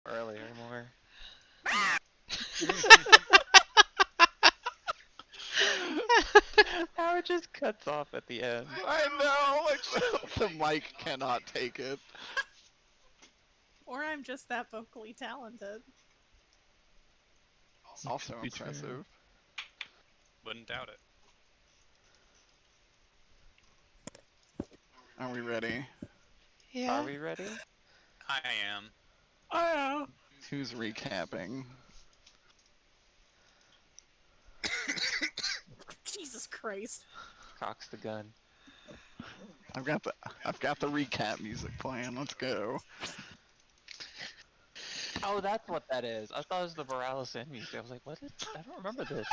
earlier more. How it just cuts off at the end. I know, like the mic cannot take it. Or I'm just that vocally talented. Also Could be true. impressive. Wouldn't doubt it. Are we ready? Are we ready? I am. Oh. Who's recapping? Jesus Christ. Cocks the gun. I've got the recap music playing. Let's go. Oh, that's what that is. I thought it was the Morales and music. I was like, what is? I don't remember this.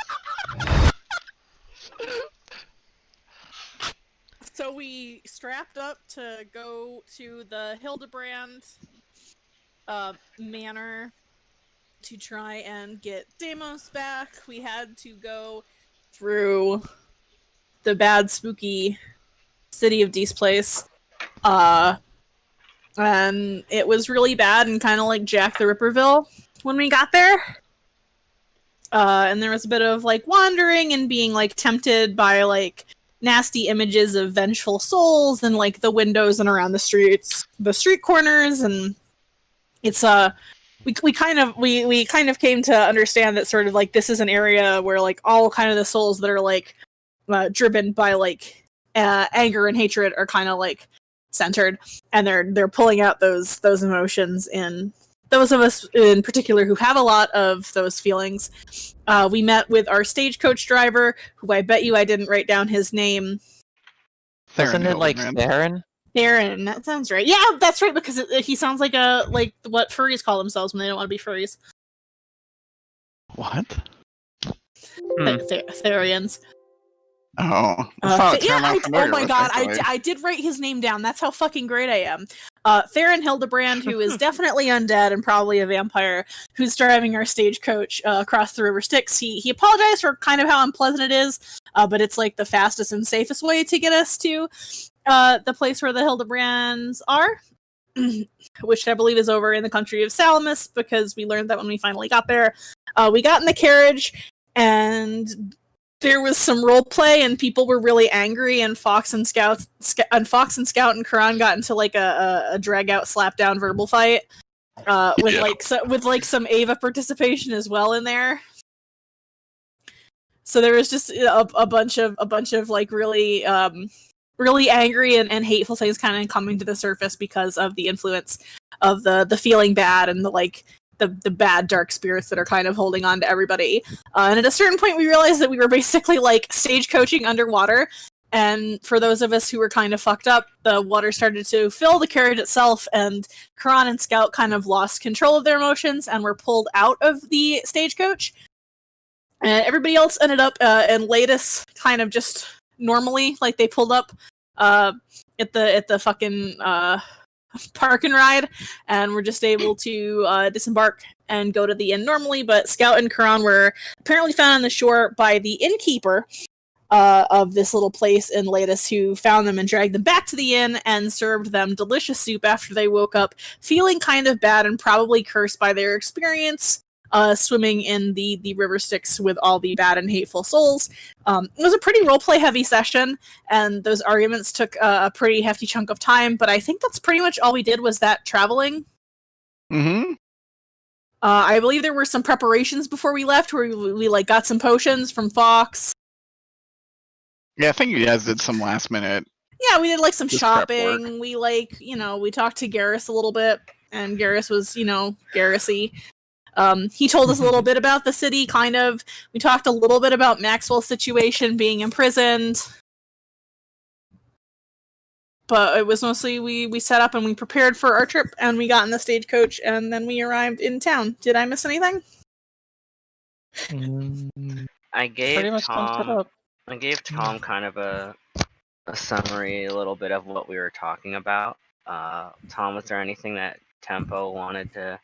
So we strapped up to go to the Hildebrand manor to try and get Deimos back. We had to go through the bad, spooky city of Displace. And it was really bad and kind of like Jack the Ripperville when we got there. And there was a bit of like wandering and being like tempted by like nasty images of vengeful souls and like the windows and around the streets, the street corners, and it's we kind of came to understand that sort of like this is an area where like all kind of the souls that are like driven by like anger and hatred are kind of like centered, and they're pulling out those emotions in those of us in particular who have a lot of those feelings. We met with our stagecoach driver, who I bet you I didn't write down his name. Wasn't it like Theron? Theron, that sounds right. Yeah, that's right, because he sounds like what furries call themselves when they don't want to be furries. What? Therians. Oh. Oh my god, I did write his name down. That's how fucking great I am. Theron Hildebrand, who is definitely undead and probably a vampire, who's driving our stagecoach across the River Styx. He apologized for kind of how unpleasant it is, but it's like the fastest and safest way to get us to the place where the Hildebrands are, which I believe is over in the country of Salamis, because we learned that when we finally got there. We got in the carriage, and there was some role play, and people were really angry, and Fox and Scout and Karan got into like a drag out slap down verbal fight with some Ava participation as well in there. So there was just a bunch of like really angry and hateful things kind of coming to the surface because of the influence of the feeling bad and the bad dark spirits that are kind of holding on to everybody. And at a certain point we realized that we were basically like stagecoaching underwater, and for those of us who were kind of fucked up, the water started to fill the carriage itself, and Karan and Scout kind of lost control of their emotions and were pulled out of the stagecoach. And everybody else ended up in Lattice kind of just normally, like they pulled up at the fucking park and ride, and we're just able to disembark and go to the inn normally. But Scout and Karan were apparently found on the shore by the innkeeper of this little place in Lattice, who found them and dragged them back to the inn and served them delicious soup after they woke up feeling kind of bad and probably cursed by their experience swimming in the river Styx with all the bad and hateful souls. It was a pretty roleplay heavy session, and those arguments took a pretty hefty chunk of time, but I think that's pretty much all we did was that traveling. Mm-hmm. I believe there were some preparations before we left where we like got some potions from Fox. Yeah, I think you guys did some last minute. Yeah, we did like some Just prep shopping. We we talked to Garrus a little bit, and Garrus was, Garrusy. He told us a little bit about the city, kind of. We talked a little bit about Maxwell's situation, being imprisoned. But it was mostly we set up and we prepared for our trip, and we got in the stagecoach, and then we arrived in town. Did I miss anything? I gave Pretty much sums it up. Tom kind of a summary, a little bit of what we were talking about. Tom, was there anything that Tempo wanted to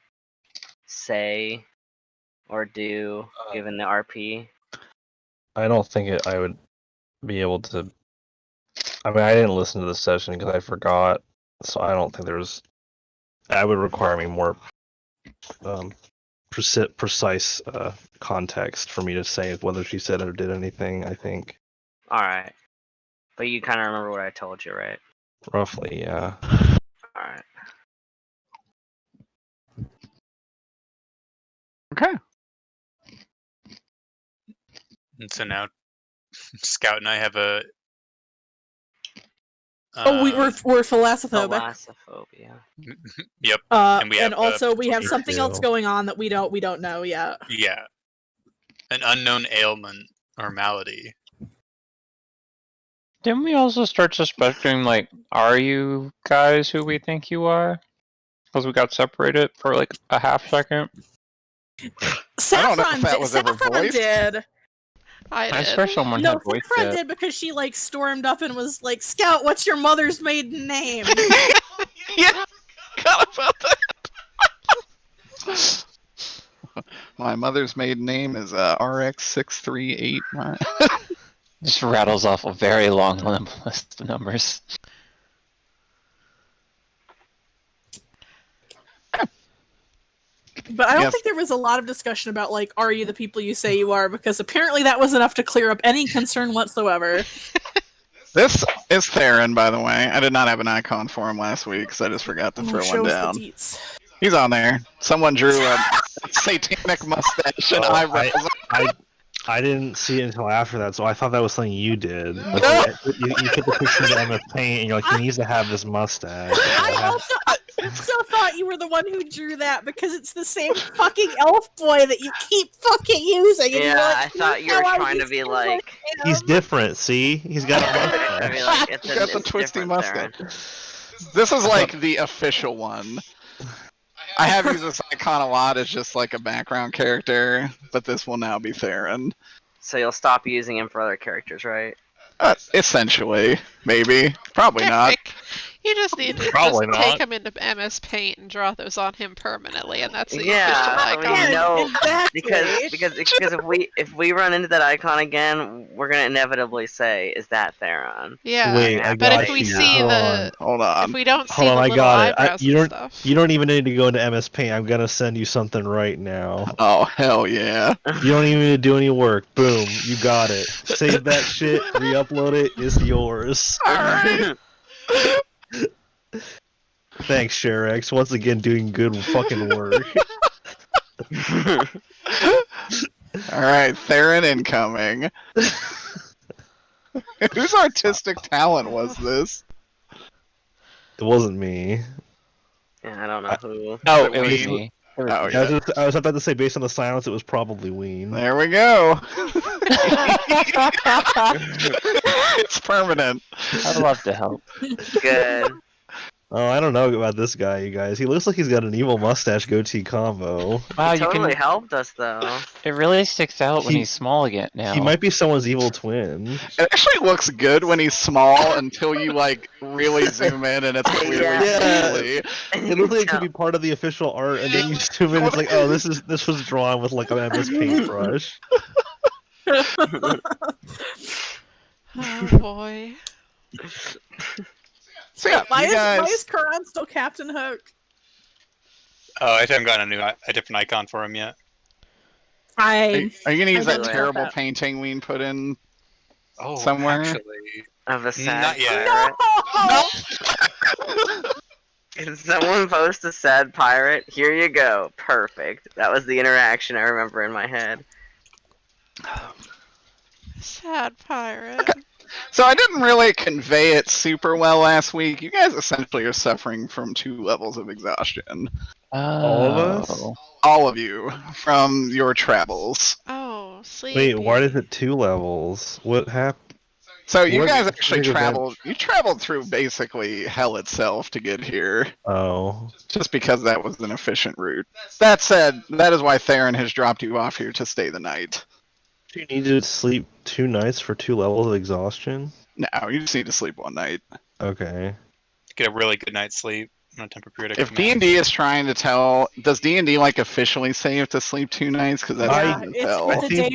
say or do given the RP? I don't think I would be able to. I mean, I didn't listen to the session because I forgot, so I don't think I would require me more precise context for me to say whether she said or did anything. I think All right, but you kind of remember what I told you, right? roughly, yeah. All right. Okay. And so now, Scout and I have a. We're philosophobia. Thalassophobia. Yep. And we have, also we have me something else too. going on that we don't know yet. Yeah. An unknown ailment or malady. Didn't we also start suspecting, like, are you guys who we think you are? Because we got separated for like a half second. don't know if that was ever Saffron voiced. did. I swear someone No, had voiced Saffron it. did because she like stormed up and was like, "Scout, what's your mother's maiden name?" Yeah, forgot about that. My mother's maiden name is RX638. Just rattles off a very long list of numbers. But I don't Yes. think there was a lot of discussion about like, "Are you the people you say you are?" Because apparently that was enough to clear up any concern whatsoever. This is Theron, by the way. I did not have an icon for him last week because I just forgot to throw one Shows down. the deets. He's on there. Someone drew a satanic mustache and eyebrows. I didn't see it until after that, so I thought that was something you did. Like, No. you took a picture of MS Paint, and you're like, he needs to have this mustache. I also thought you were the one who drew that because it's the same fucking elf boy that you keep fucking using. And Yeah, you're like, I thought you were "No, I trying to just be feel like. He's different. See, he's got a I mustache. mean, like, it's He's got the it's twisty different, mustache. Theron. This is like the official one. I have used this icon a lot as just like a background character, but this will now be Theron. So you'll stop using him for other characters, right? Essentially, maybe, probably not. Nick, you just need to Probably just not. take him into MS Paint and draw those on him permanently, and that's the Yeah, official I mean, icon. you know, Exactly. because if we run into that icon again, we're gonna inevitably say, "Is that Theron?" Yeah, Wait, I but got if we you. see Hold the, Hold if on. we don't see Hold on, the I little got it. eyebrows You and don't. stuff, You don't even need to go into MS Paint. I'm gonna send you something right now. Oh, hell yeah. You don't even need to do any work. Boom, you got it. Save that shit. Re-upload it. It's yours. Alright. Thanks, Sharex. Once again, doing good fucking work. Alright, Theron incoming. Whose artistic talent was this? It wasn't me. Yeah, I don't know who. Oh, But it was we- me. Oh, I yeah. was about to say, based on the silence, it was probably Ween. There we go. It's permanent. I'd love to help. Good. Oh, I don't know about this guy, you guys. He looks like he's got an evil mustache goatee combo. Wow, He you totally can. helped us though. It really sticks out when He- he's small again now. He might be someone's evil twin. It actually looks good when he's small until you like really zoom in and it's clearly Yeah. ugly. It looks like it could be part of the official art, and then you zoom in, it's like, oh, this was drawn with like a MS paintbrush. oh boy. So yeah, Why you guys. is Karan still Captain Hook? Oh, I haven't gotten a different icon for him yet. Are you gonna use I that did terrible that. painting we put in? Oh, Somewhere? actually, Of a sad Not yet. pirate. Can someone post a sad pirate? Here you go. Perfect. That was the interaction I remember in my head. Sad pirate. So I didn't really convey it super well last week. You guys essentially are suffering from 2 levels of exhaustion. All of us? Oh. All of you from your travels. Oh, sleep. Wait, why is it 2 levels? What happened? So you What guys actually big event? traveled. You traveled through basically hell itself to get here, Oh. just because that was an efficient route. That said, that is why Theron has dropped you off here to stay the night. Do you need to sleep 2 nights for 2 levels of exhaustion? No, you just need to sleep 1 night. Okay. get a really good night's sleep on a Tempur-Pedic. If D&D is trying to tell, does D&D like officially say you have to sleep 2 nights? Because that's Yeah, hard to tell.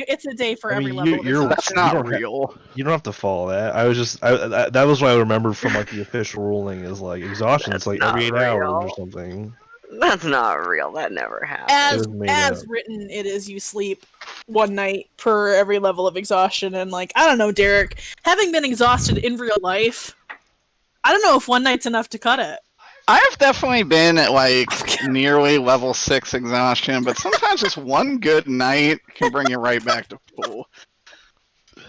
it's a day for I every mean, level. of you're- That's exhaustion. not don't have- real. You don't have to follow that. I was just that was what I remembered from like the official ruling is like exhaustion. It's That's like every 8 not hours real. or something. That's not real. That never happened. As was made as up. written, it is you sleep one night per every level of exhaustion, and like I don't know, Derek, having been exhausted in real life, I don't know if one night's enough to cut it. I've definitely been at like nearly level 6 exhaustion, but sometimes just one good night can bring you right back to full.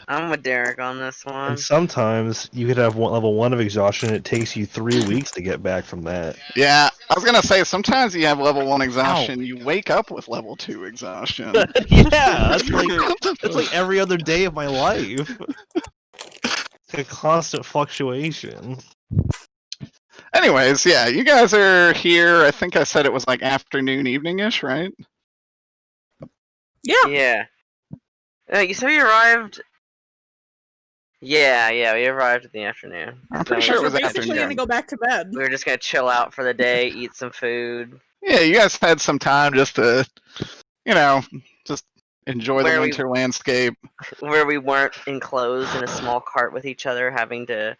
I'm with Derek on this one. And sometimes you could have level 1 of exhaustion. It takes you 3 weeks to get back from that. Yeah, I was gonna say sometimes you have level 1 exhaustion, you wake up with level 2 exhaustion. Yeah, that's like every other day of my life. It's a constant fluctuation. Anyways, yeah, you guys are here. I think I said it was like afternoon, evening-ish, right? Yeah. Yeah. You said you arrived. Yeah, we arrived in the afternoon. I'm pretty So sure it We're was basically afternoon. gonna go back to bed. we were just gonna chill out for the day, eat some food. Yeah, you guys had some time just to, just enjoy Where the we- winter landscape. Where we weren't enclosed in a small cart with each other, having to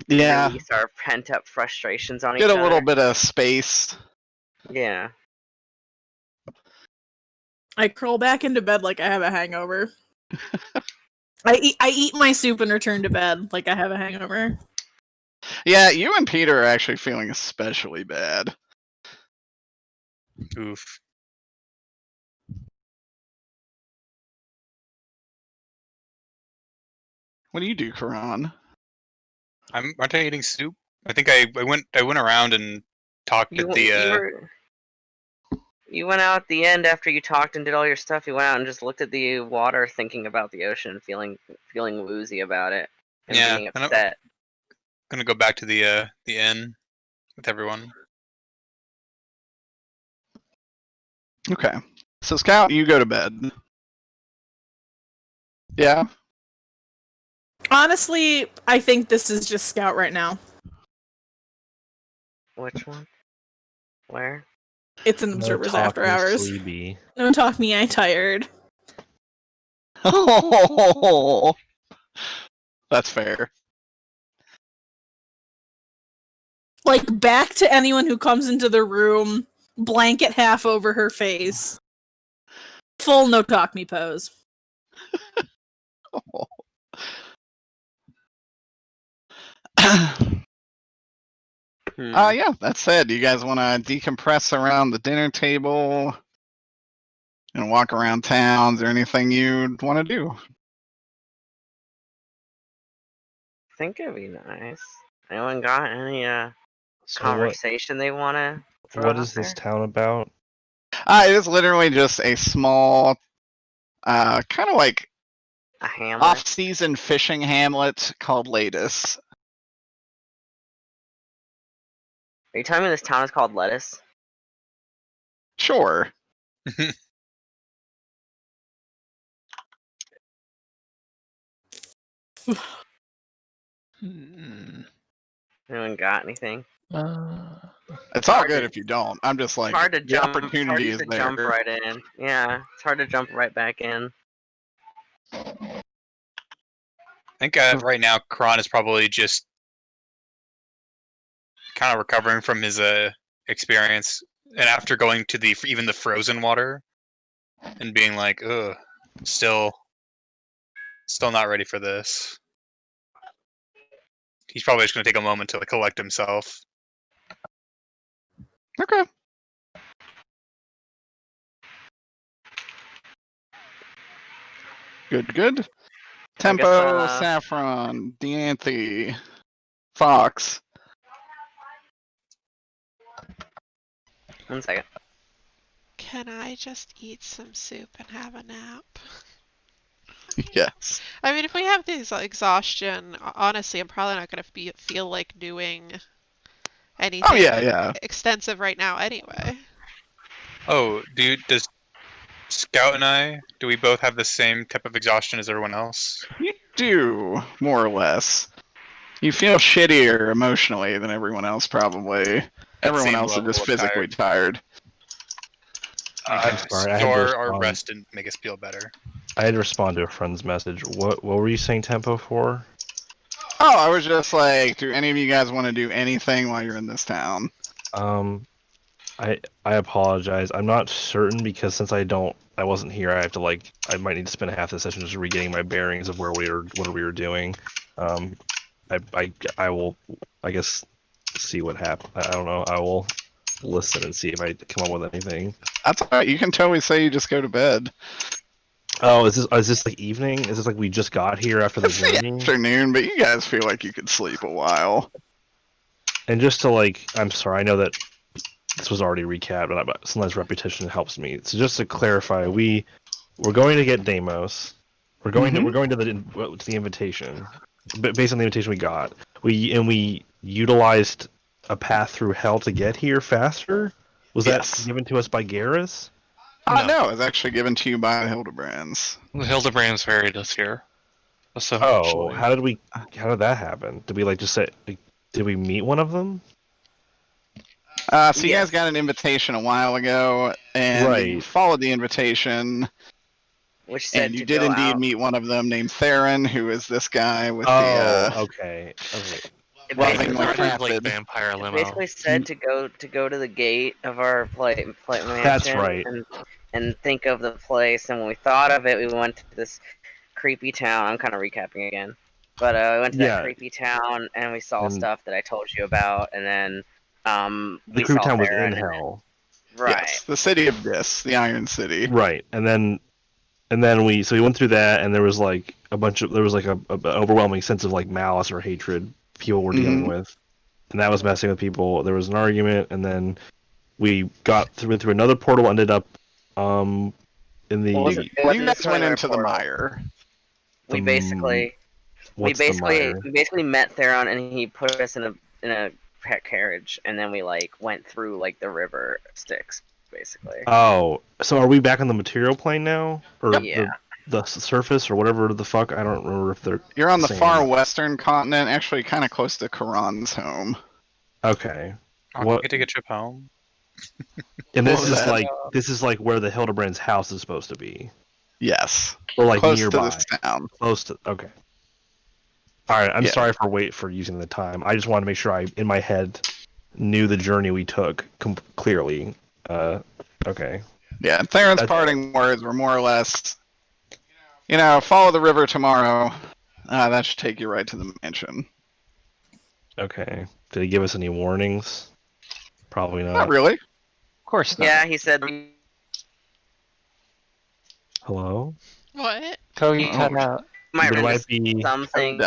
Yeah, release our pent up frustrations on get each a other. little bit of space. Yeah. I curl back into bed like I have a hangover. I eat my soup and return to bed like I have a hangover. Yeah, you and Peter are actually feeling especially bad. Oof. What do you do, Karan? Aren't I eating soup? I think I went around and talked You, at the you went out at the end after you talked and did all your stuff. You went out and just looked at the water, thinking about the ocean, feeling woozy about it, and Yeah, being and I'm- upset. gonna go back to the inn with everyone. Okay. So, Scout, you go to bed. Yeah? Honestly, I think this is just Scout right now. Which one? Where? It's an No Observers talk, After Miss Hours. Sleepy. Don't talk me, I tired. Oh, that's fair. Like, back to anyone who comes into the room, blanket half over her face. Full no talk me pose. Yeah, that said, you guys want to decompress around the dinner table and walk around town? Is there anything you'd want to do? I think it'd be nice. Anyone got any So conversation they wanna throw what out is this there? town about? It is literally just a small, kind of like A hamlet? off-season fishing hamlet called Ladis. Are you telling me this town is called Lettuce? Sure. Anyone got anything? It's all Hard good to- if you don't. I'm just like, It's hard to the jump. opportunity is It's hard to there. jump right in. Yeah, it's hard to jump right back in. I think right now Karan is probably just kind of recovering from his experience, and after going to even the frozen water, and being like, ugh, still not ready for this. He's probably just gonna take a moment to collect himself. Okay. Good. Tempo, Saffron, Deanthe, Fox. 1 second. Can I just eat some soup and have a nap? Yes. I mean, if we have this exhaustion, honestly, I'm probably not going to feel like doing anything yeah. extensive right now anyway. Oh, does Scout and I, do we both have the same type of exhaustion as everyone else? You do, more or less. You feel shittier emotionally than everyone else, probably. Everyone same else is level just of physically tired. I'm sorry, I had to Our respond. rest didn't make us feel better. I had to respond to a friend's message. What were you saying tempo for? Oh, I was just like, do any of you guys want to do anything while you're in this town? I apologize. I'm not certain because since I wasn't here. I have to I might need to spend half the session just regaining my bearings of what we were doing. I will, I guess, see what happens. I don't know. I will listen and see if I come up with anything. That's all right. You can totally say you just go to bed. Oh, is this like evening? Is this like we just got here after the It's the journey? afternoon, but you guys feel like you could sleep a while. And just to I'm sorry, I know that this was already recapped, but sometimes repetition helps me. So just to clarify, we're going to get Deimos. We're going to the invitation, but based on the invitation we got, we utilized a path through hell to get here faster. Was Yes. that given to us by Garrus? No, it was actually given to you by Hildebrands. The Hildebrands buried us here. So Oh, how did that happen? Did we just say? Did we meet one of them? So you guys got an invitation a while ago, and you followed the invitation. Which said And you to did go indeed out. meet one of them named Theron, who is this guy with okay. It loving basically, crafted. vampire it limo. basically said to go to the gate of our flight mansion. That's right. And think of the place. And when we thought of it, we went to this creepy town. I'm kind of recapping again, but we went to that creepy town and we saw stuff that I told you about, and then the we creepy saw town was Theron in hell. Right. Yes, the city of Dis, the Iron City. Right, and then we went through that, and there was a overwhelming sense of malice or hatred people were dealing with, and that was messing with people. There was an argument, and then we got through another portal, ended up in the. You guys went into the mire. We basically met Theron, and he put us in a pet carriage, and then we went through the river Styx, basically. Oh, so are we back on the material plane now, or Yeah. the surface, or whatever the fuck? I don't remember if they're. You're on the far western continent, actually kind of close to Karan's home. Okay. What? Get to get trip home. And this is where the Hildebrand's house is supposed to be. Yes. Or close nearby. to this town. Close to. Okay. All right. I'm sorry for using the time. I just wanted to make sure I, in my head, knew the journey we took clearly. Okay. Yeah. And Theron's parting words were more or less, follow the river tomorrow. That should take you right to the mansion. Okay. Did he give us any warnings? Probably not. Not really. Of course not. Yeah, he said. Hello? What? Cody cut out. Might There run might into be. some things.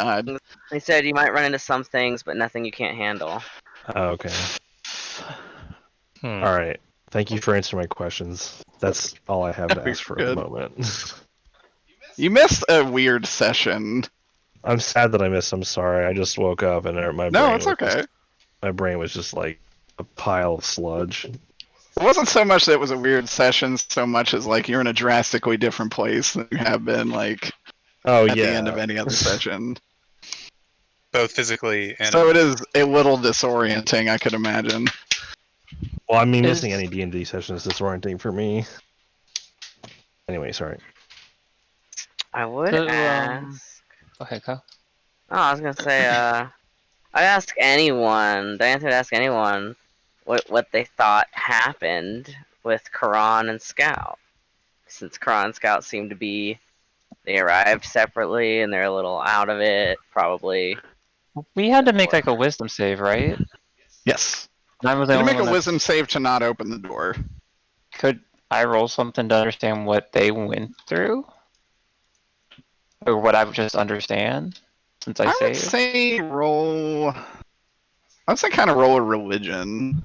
He said you might run into some things, but nothing you can't handle. Oh, okay. All right. Thank you for answering my questions. That's all I have to ask for at the moment. You missed a weird session. I'm sad that I missed. I'm sorry. I just woke up and my brain. No, it's okay. My brain was just like a pile of sludge. It wasn't so much that it was a weird session, so much as you're in a drastically different place than you have been at the end of any other session. Both physically and. So it is a little disorienting, I could imagine. Well, I mean, missing any D&D session is disorienting for me. Anyway, sorry. I would ask. Okay, go. Oh, I was gonna say, I'd ask anyone. Diane would ask anyone what they thought happened with Karan and Scout, since Karan and Scout seem to be, they arrived separately and they're a little out of it, probably. We had to make a wisdom save, right? Yes. I was the You only make a one wisdom save to not open the door. Could I roll something to understand what they went through? Or what I would just understand since I would saved? say roll. I would say kind of roll a religion.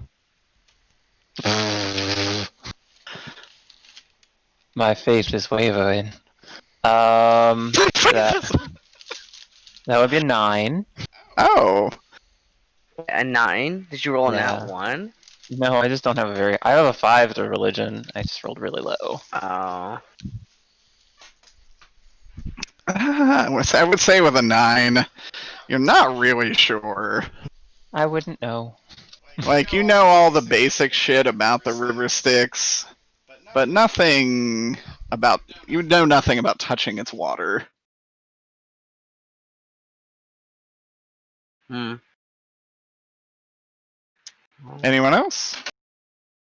My faith is wavering. That would be a 9. Oh. A 9? Did you roll nat 1? No, I just don't have a very. I have a 5 to religion. I just rolled really low. Oh. I would say with a 9, you're not really sure. I wouldn't know. You know all the basic shit about the river Styx, but nothing about. You know nothing about touching its water. Hmm. Anyone else?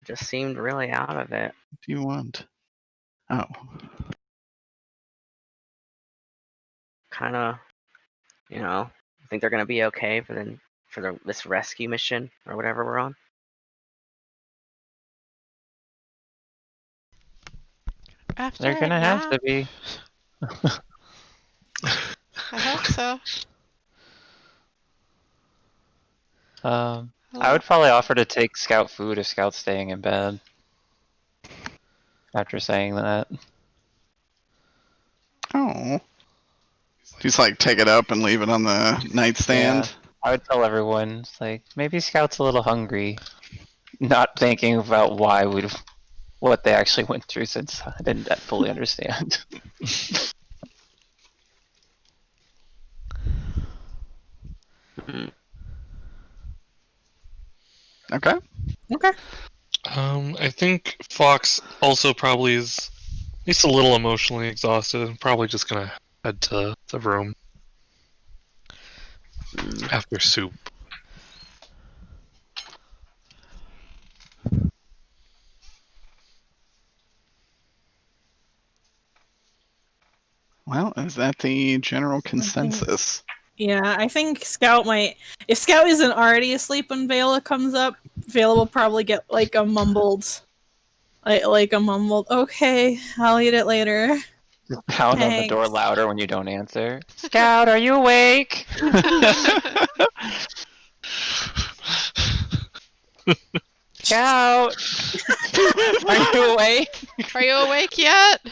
just seemed really out of it. What do you want? Oh. Kind of, I think they're gonna be okay for this rescue mission or whatever we're on. After They're gonna have to be. I hope so. I would probably offer to take Scout food if Scout's staying in bed. After saying that. Oh. Just like take it up and leave it on the nightstand. Yeah, I would tell everyone, it's like, maybe Scout's a little hungry. Not thinking about what they actually went through, since I didn't fully understand. Okay. Okay. I think Fox also probably is at least a little emotionally exhausted and probably just gonna head to the room after soup. Well, is that the general consensus? Yeah, I think Scout might. If Scout isn't already asleep when Vela comes up, Vela will probably get like a mumbled, "Okay, I'll eat it later." Pound on the door louder when you don't answer. Scout, are you awake? Scout, are you awake? Are you awake yet?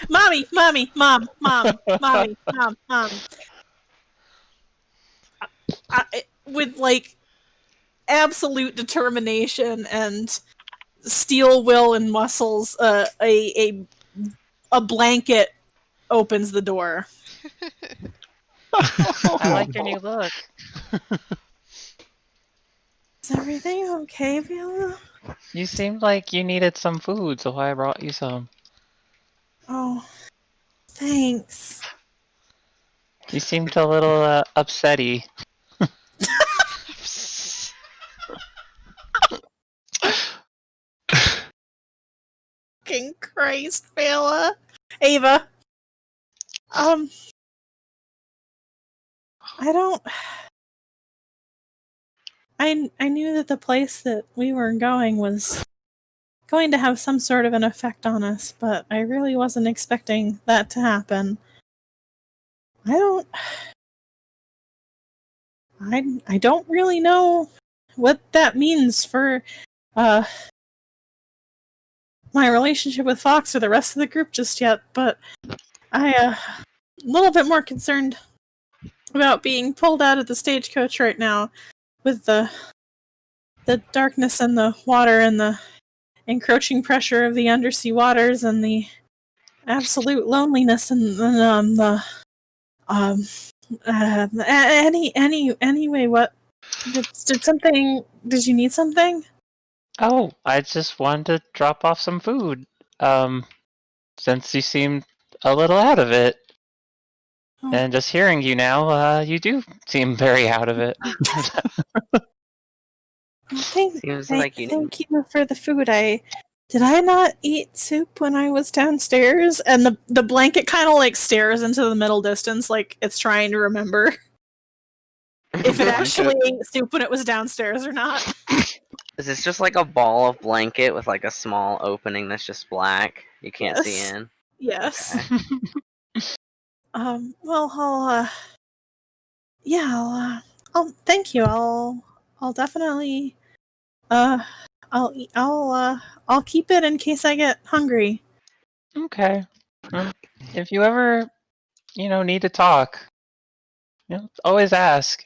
Mommy, mommy, mom, mommy, mom. With like absolute determination and steel will and muscles, a blanket opens the door. I like your new look. Is everything okay, Viola? You seemed like you needed some food, so I brought you some. Oh, thanks. You seemed a little upsetty. Fucking Christ, Viola. Ava. I don't. I knew that the place that we were going was going to have some sort of an effect on us, but I really wasn't expecting that to happen. I don't really know what that means for my relationship with Fox or the rest of the group just yet, but a little bit more concerned about being pulled out of the stagecoach right now with the darkness and the water and the encroaching pressure of the undersea waters and the absolute loneliness and anyway, what did you need something? Oh, I just wanted to drop off some food. Since you seemed a little out of it. Oh. And just hearing you now, you do seem very out of it. Seems like you Thank you for the food. Did I not eat soup when I was downstairs? And the blanket kind of like stares into the middle distance, like it's trying to remember if it actually ate soup when it was downstairs or not. Is this just like a ball of blanket with like a small opening that's just black? You can't see in? Yes. Okay. Well, I'll thank you. I'll definitely, I'll keep it in case I get hungry. Okay. If you ever, need to talk, always ask.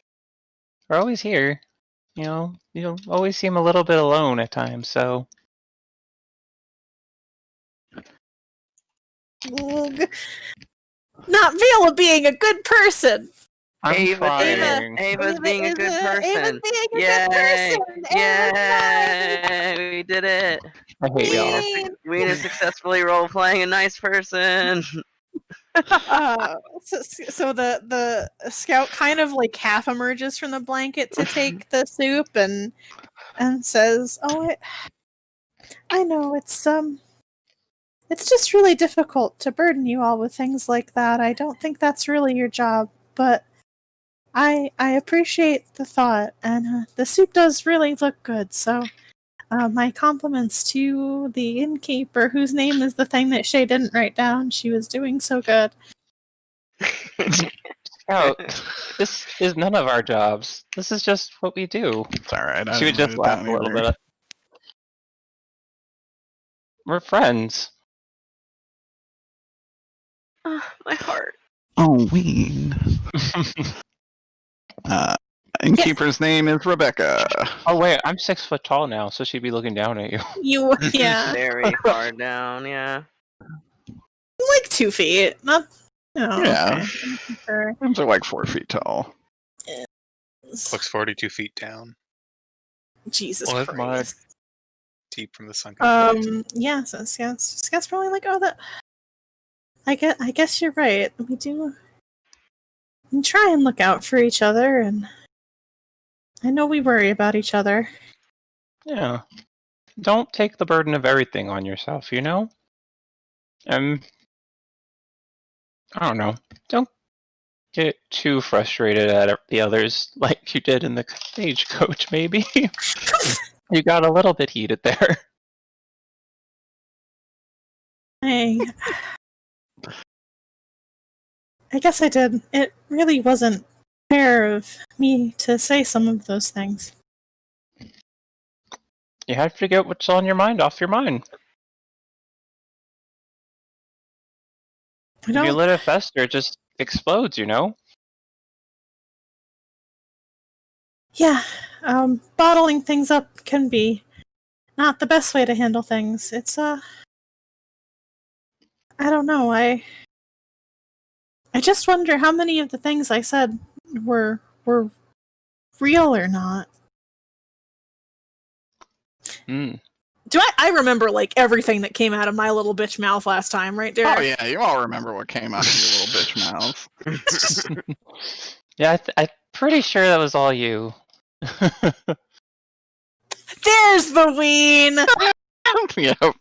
We're always here. You always seem a little bit alone at times, so. Not Vela being a good person. I'm trying. Ava's being a good person. Ava's being a Yay! good person. Yay! We did it. I hate y'all. Weena successfully role playing a nice person. So the scout kind of like half emerges from the blanket to take the soup, and and says, I know it's just really difficult to burden you all with things like that. I don't think that's really your job, but I appreciate the thought, and the soup does really look good, so my compliments to the innkeeper, whose name is the thing that Shay didn't write down. She was doing so good. Scout, this is none of our jobs. This is just what we do. It's alright. She would just laugh a little bit. We're friends. My heart. Oh, ween. Innkeeper's name is Rebecca. Oh wait, I'm 6 foot tall now, so she'd be looking down at you. Yeah. Very far down, yeah. Like 2 feet. Not. Oh, Yeah. Okay. Rooms are like 4 feet tall. Looks 42 feet down, Jesus What? Christ. deep from the sun. Yeah, so Scout's probably like, oh, that. I guess you're right. We try and look out for each other, and I know we worry about each other. Yeah. Don't take the burden of everything on yourself, you know? I don't know. Don't get too frustrated at the others like you did in the stagecoach, maybe. You got a little bit heated there. I guess I did. It really wasn't fair of me to say some of those things. You have to get what's on your mind off your mind. If you let it fester, it just explodes, you know? Yeah, bottling things up can be not the best way to handle things. It's, I don't know, I just wonder how many of the things I said were real or not. Mm. Do I remember, like, everything that came out of my little bitch mouth last time, right, Derek? Oh yeah, you all remember what came out of your little bitch mouth. Yeah, I'm pretty sure that was all you. There's the ween! Yep.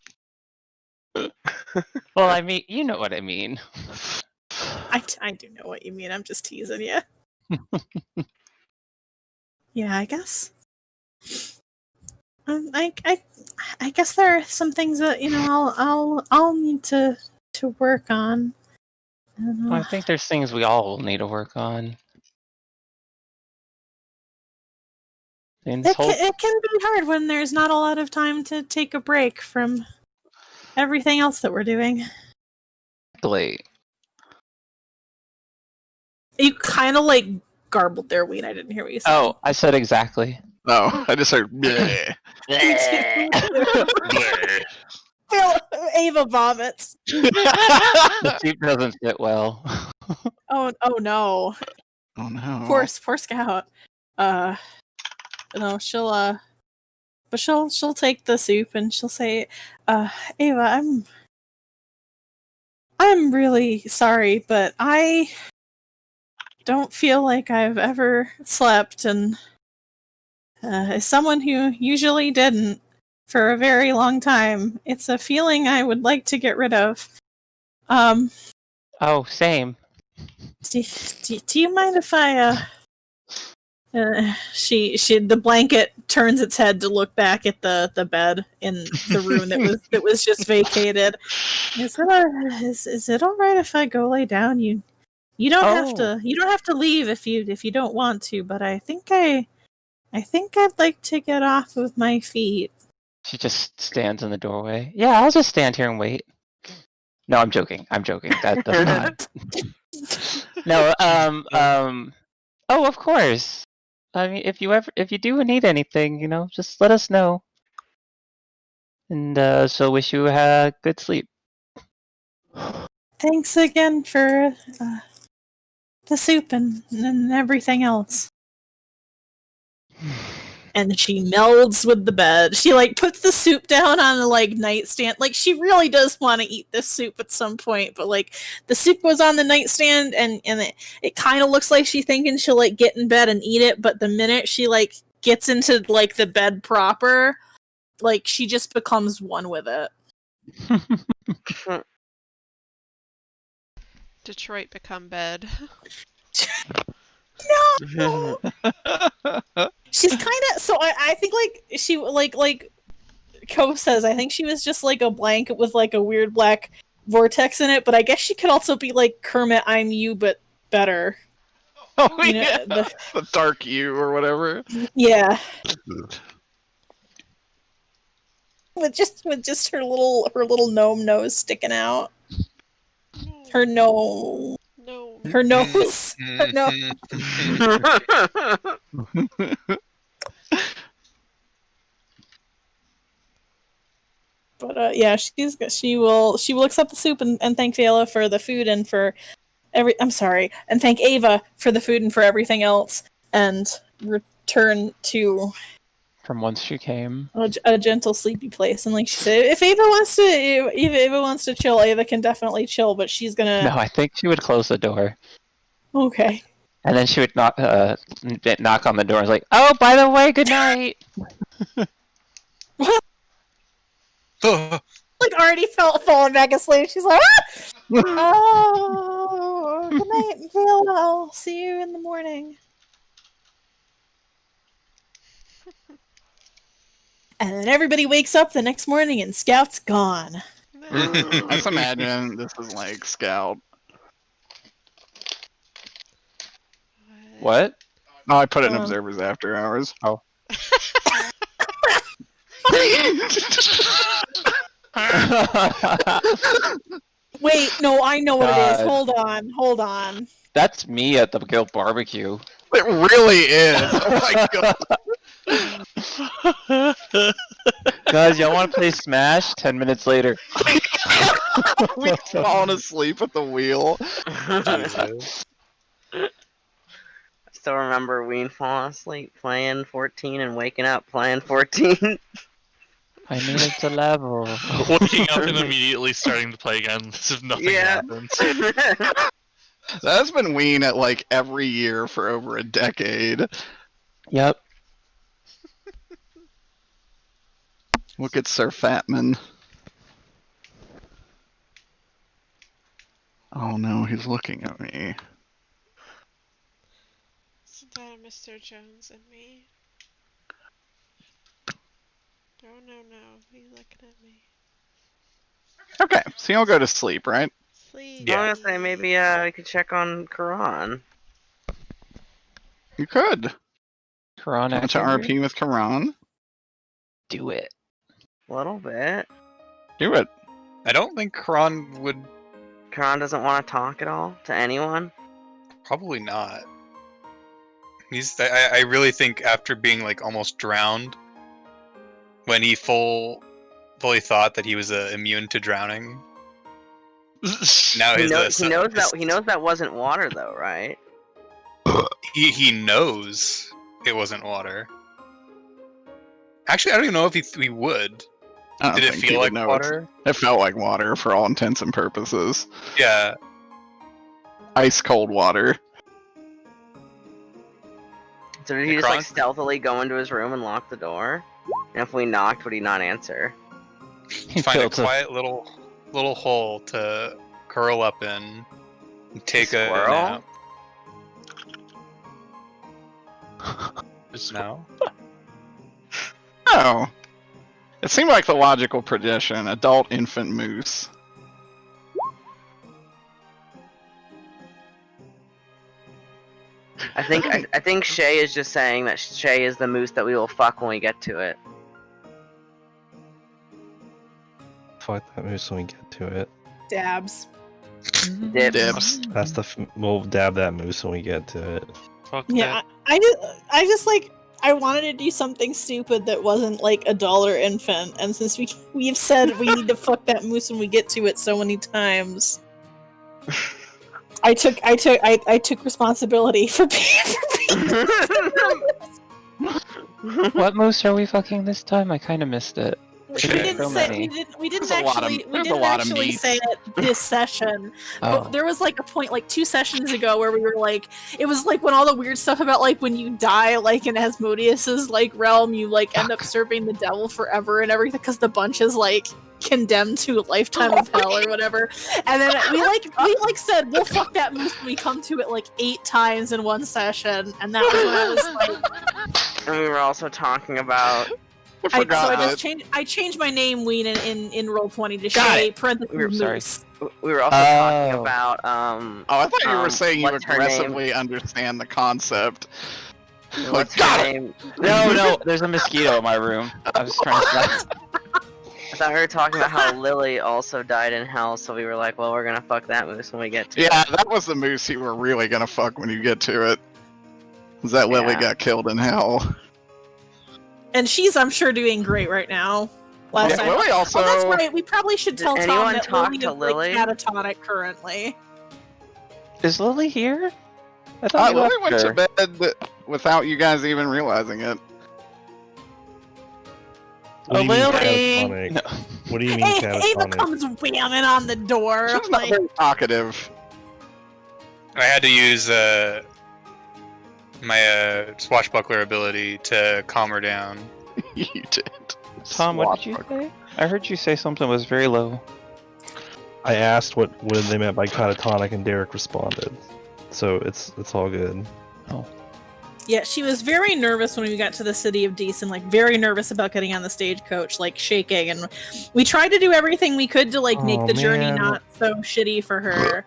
Well, I mean, you know what I mean. I do know what you mean. I'm just teasing you. Yeah, I guess. I guess there are some things that I'll need to work on. Well, I think there's things we all will need to work on. It can be hard when there's not a lot of time to take a break from everything else that we're doing. Exactly. You kind of like garbled there, Ween. I didn't hear what you said. Oh, I said exactly. No, I just heard. Bleh. Ava vomits. The soup doesn't sit well. Oh no. Oh no. Poor Scout. No, she'll take the soup and she'll say, Ava, I'm really sorry, but I don't feel like I've ever slept, and as someone who usually didn't for a very long time, it's a feeling I would like to get rid of. Oh, same. Do you mind if I the blanket turns its head to look back at the bed in the room that was just vacated. Is it all right if I go lay down? You don't have to leave if you don't want to, but I think I'd like to get off of my feet. She just stands in the doorway. Yeah, I'll just stand here and wait. No, I'm joking. That's not. No, oh, of course. I mean, if you do need anything, just let us know. And so wish you a good sleep. Thanks again for the soup and everything else. And she melds with the bed. She puts the soup down on the nightstand. She really does want to eat this soup at some point, but the soup was on the nightstand and it kind of looks like she's thinking she'll get in bed and eat it, but the minute she gets into like the bed proper, like she just becomes one with it. Detroit become bed. No. She's kind of so. I think like she like Ko says. I think she was just like a blanket with like a weird black vortex in it. But I guess she could also be like Kermit, I'm you, but better. Oh You know, yeah, the dark you or whatever. Yeah. With just her little gnome nose sticking out. Her nose. No. Her nose. Her nose. But yeah, she will accept the soup and thank Vela for the food and for and thank Ava for the food and for everything else, and return to From whence she came. a gentle, sleepy place. And like she said, if Ava wants to chill, Ava can definitely chill. But she's gonna. No, I think she would close the door. Okay. And then she would knock on the door and was like, oh, by the way, good night. Like already falling back asleep. She's like, ah! Oh, good night, Vela. I'll see you in the morning. And then everybody wakes up the next morning and Scout's gone. I just imagine this is like Scout. What? No, I put it in Observers After Hours. Oh. Wait, no, I know what it is. God. Hold on. That's me at the guild barbecue. It really is. Oh my god. Guys, y'all want to play Smash? 10 minutes later. We've fallen asleep at the wheel. I still remember Ween falling asleep playing 14 and waking up playing 14. I made it to level. Waking up and immediately starting to play again as if nothing happens. That's been Ween at like every year for over a decade. Yep. Look at Sir Fatman. Oh no, he's looking at me. Isn't that Mr. Jones and me? No, he's looking at me. Okay, so you'll go to sleep, right? Sleep. I was gonna say maybe we could check on Karan. You could. Karan Want to RP with Karan? Do it. A little bit. Do it. I don't think Karan would. Karan doesn't want to talk at all to anyone. Probably not. I really think after being like almost drowned, when he fully thought that he was immune to drowning. Now he knows that wasn't water though, right? He knows it wasn't water. Actually, I don't even know if he would. I don't Did it think he feel would like know water? It felt like water for all intents and purposes. Yeah. Ice cold water. So did he just like stealthily go into his room and lock the door? And if we knocked, would he not answer? Find a quiet little hole to curl up in and take a nap. Just now. Oh. It seemed like the logical progression. Adult, infant, moose. I think Shay is just saying that Shay is the moose that we will fuck when we get to it. Fuck that moose when we get to it. Dabs. Dips. That's we'll dab that moose when we get to it. Fuck Yeah, that. I just like I wanted to do something stupid that wasn't like a dollar infant, and since we've said we need to fuck that moose when we get to it so many times, I took responsibility for being What moose are we fucking this time? I kind of missed it. We Shit. didn't So say many. we didn't There's a lot of- actually we there's a didn't lot of actually meats. say it this session. Oh. But there was like a point like 2 sessions ago where we were like, it was like when all the weird stuff about like when you die like in Asmodeus's like realm, you like end up serving the devil forever and everything because the bunch is like condemned to a lifetime of hell or whatever. And then we said we'll fuck that moose when we come to it like 8 times in one session, and that was when I was like, And we were also talking about I forgot I changed my name Ween in Roll20 to Got Shay parentheses We were- sorry. Moose. we were also talking Oh. about Oh, I thought you were saying you what's her aggressively understand the concept. what's got her it. name? No, there's a mosquito in my room. I was trying to. I thought we were talking about how Lily also died in hell, so we were like, well, we're gonna fuck that moose when we get to Yeah, it. that was the moose you were really gonna fuck when you get to it. Is that Lily Yeah. got killed in hell? And she's, I'm sure, doing great right now. Last Yeah, time. Lily also. Oh, that's right. We probably should Did tell Tom anyone that talk Lily to is Lily? like catatonic currently. Is Lily here? I thought we Lily left went her. to bed without you guys even realizing it. What do you mean Lily! catatonic? No. What do you mean Ava catatonic? comes whamming on the door. She's not Like, very talkative. I had to use my swashbuckler ability to calm her down. You did. Tom, what did you say? I heard you say something was very low. I asked what they meant by catatonic, and Derek responded. So it's all good. yeah, she was very nervous when we got to the city of Deason, like very nervous about getting on the stagecoach, like shaking. And we tried to do everything we could to like make Oh, the journey man. not so shitty for her.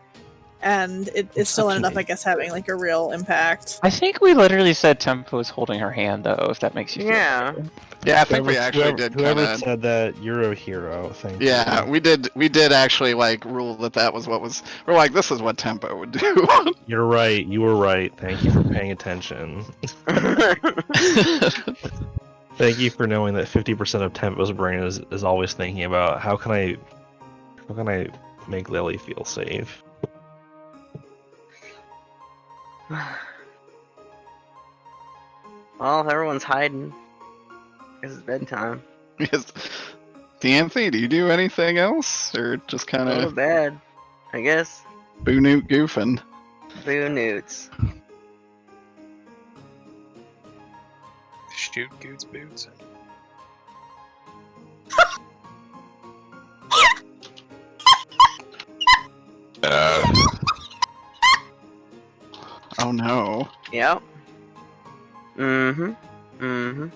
And it still ended up, I guess, having like a real impact. I think we literally said Tempo was holding her hand, though, if that makes you feel Yeah. better. Yeah, I think we actually did Whoever kind of. said that, you're a hero. Thank Yeah, you. we did actually like rule that was what was. We're like, this is what Tempo would do. You're right. You were right. Thank you for paying attention. Thank you for knowing that 50% of Tempo's brain is always thinking about how can I make Lily feel safe. Well, if everyone's hiding, guess it's bedtime. Yes. D'Anthony, do you do anything else, or just kind Go to of bed, I guess. boo newt goofing? Boo newts. Shoot Goots boots. Oh no. Yep. Mm-hmm. Mm-hmm.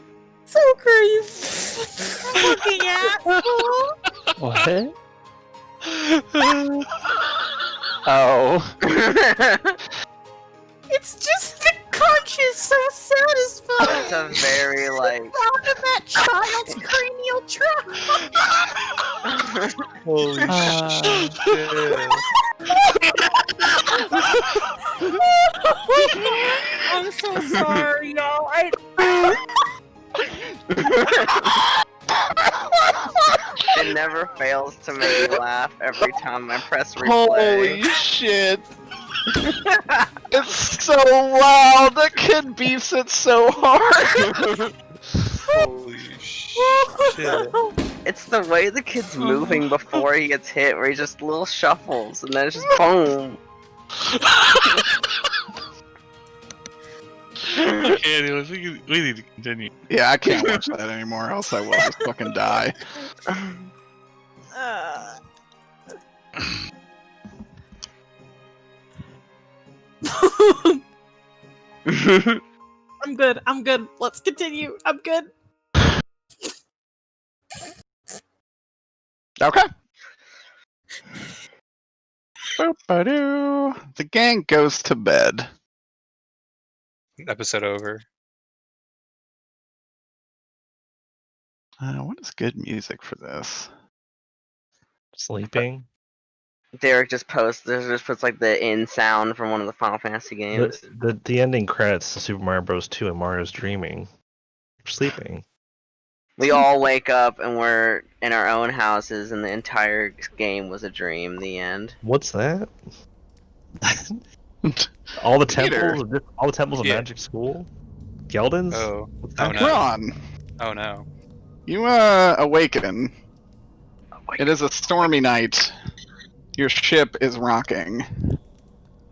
Soaker, you fucking asshole! What? Oh. It's just the crunch is so satisfying. It's a very, like... Sound of that child's cranial trap. Holy I'm so sorry, y'all. It never fails to make me laugh every time I press replay. Holy shit! It's so loud. The kid beefs it so hard. Holy shit. It's the way the kid's moving before he gets hit, where he just little shuffles, and then it's just boom. Okay, anyways, we need to continue. Yeah, I can't watch that anymore, else I will just fucking die. I'm good. I'm good. Let's continue. I'm good. Okay. Boop-a-doo. The gang goes to bed. Episode over. What is good music for this? Sleeping. Derek just puts like the in sound from one of the Final Fantasy games. The ending credits to Super Mario Bros. 2 and Mario's dreaming. You're sleeping. We all wake up and we're in our own houses, and the entire game was a dream. The end. What's that? all the Peter. temples of Yeah. Magic School? Geldins? Oh. What's Oh that? no. Ron. Oh no. You awaken. It is a stormy night. Your ship is rocking.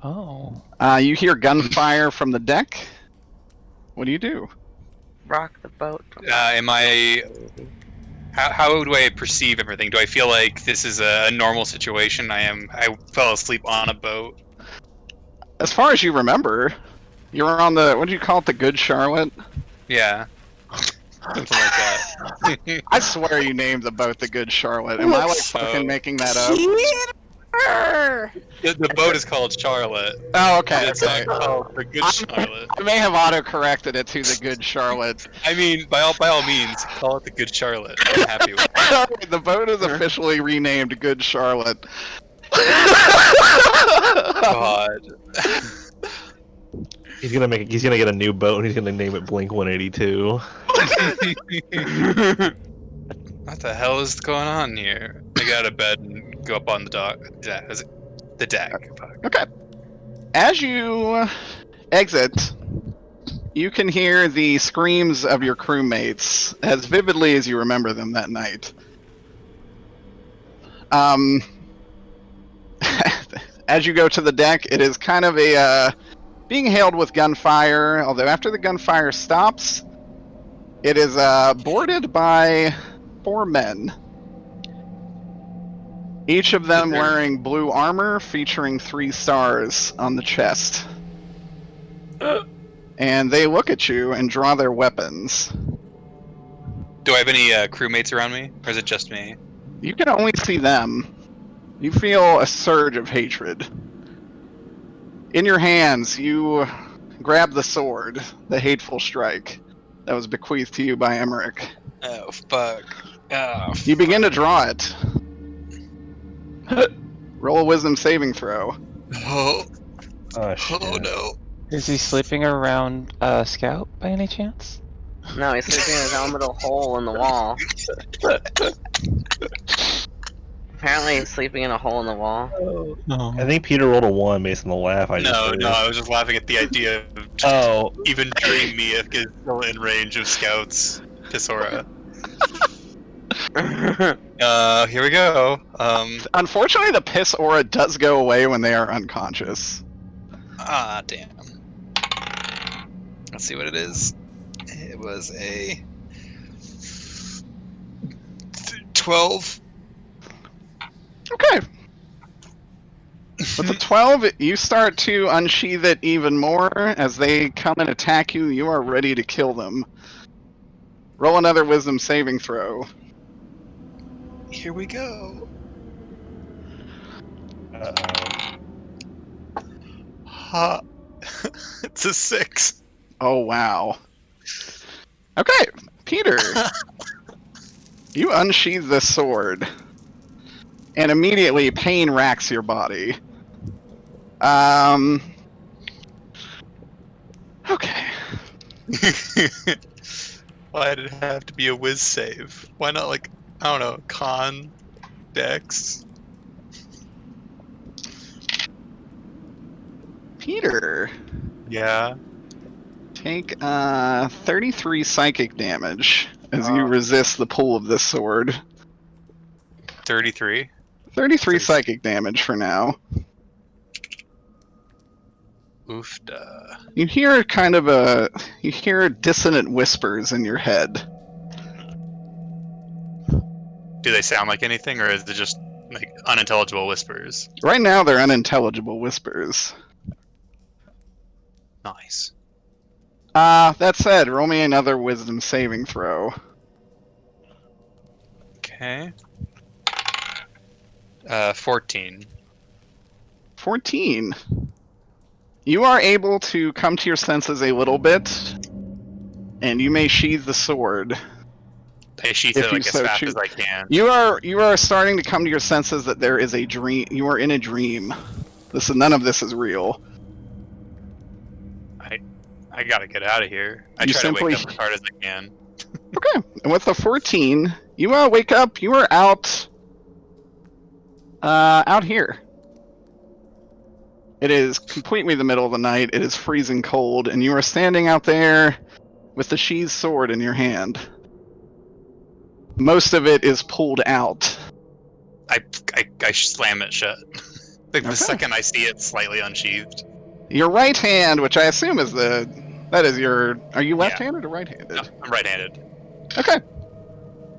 Oh. You hear gunfire from the deck. What do you do? Rock the boat. Am I? How do I perceive everything? Do I feel like this is a normal situation? I fell asleep on a boat. As far as you remember, you were on the, what do you call it, the Good Charlotte? Yeah. Something like that. I swear you named the boat the Good Charlotte. Am I like fucking making that up? The boat is called Charlotte. Oh, okay. It's not called the Good Charlotte. I may have auto-corrected it to the Good Charlotte. I mean, by all means, call it the Good Charlotte. I'm happy with it. The boat is officially renamed Good Charlotte. God. He's gonna get a new boat and he's gonna name it Blink 182. What the hell is going on here? I go out of bed and go up on the dock. Yeah, is it the deck? Fuck. Okay. As you exit, you can hear the screams of your crewmates as vividly as you remember them that night. As you go to the deck, it is kind of a being hailed with gunfire, although after the gunfire stops, it is boarded by 4 men. Each of them wearing blue armor featuring 3 stars on the chest. And they look at you and draw their weapons. Do I have any crewmates around me, or is it just me? You can only see them. You feel a surge of hatred. In your hands, you grab the sword, the hateful strike, that was bequeathed to you by Emmerich. Oh fuck! Oh. You begin to draw it. Roll a wisdom saving throw. Oh, Oh shit. oh no! Is he sleeping around Scout by any chance? No, he's sleeping in his own little hole in the wall. Apparently he's sleeping in a hole in the wall. No. I think Peter rolled a 1 based on the laugh I just heard. No, I was just laughing at the idea of Oh, even dream me if is still in range of scouts. Pisora. Here we go. Unfortunately, the piss aura does go away when they are unconscious. Ah, damn. Let's see what it is. It was a 12. Okay. With the 12, you start to unsheath it even more. As they come and attack you, you are ready to kill them. Roll another wisdom saving throw. Here we go. Ha. It's a 6. Oh, wow. Okay, Peter. You unsheath the sword. And immediately pain racks your body. Okay. Why did it have to be a whiz save? Why not, like, I don't know, con, dex? Peter, Yeah. take 33 psychic damage as you resist the pull of this sword. 33. 33 psychic damage for now. Oofda. You hear you hear dissonant whispers in your head. Do they sound like anything, or is it just, like, unintelligible whispers? Right now, they're unintelligible whispers. Nice. That said, roll me another wisdom saving throw. Okay. 14. 14. You are able to come to your senses a little bit, and you may sheathe the sword. I sheath If it you like as so fast choose. as I can. You are starting to come to your senses that there is a dream. You are in a dream. None of this is real. I gotta get out of here. I You try simply- to wake up as hard as I can. Okay, and with the 14, you wake up. You are out here. It is completely the middle of the night. It is freezing cold, and you are standing out there with the sheathed sword in your hand. most of it is pulled out. I slam it shut. Like Okay. the second I see it slightly unsheathed. Your right hand, which I assume is that is your. Are you left-handed or right-handed? No, I'm right-handed. Okay.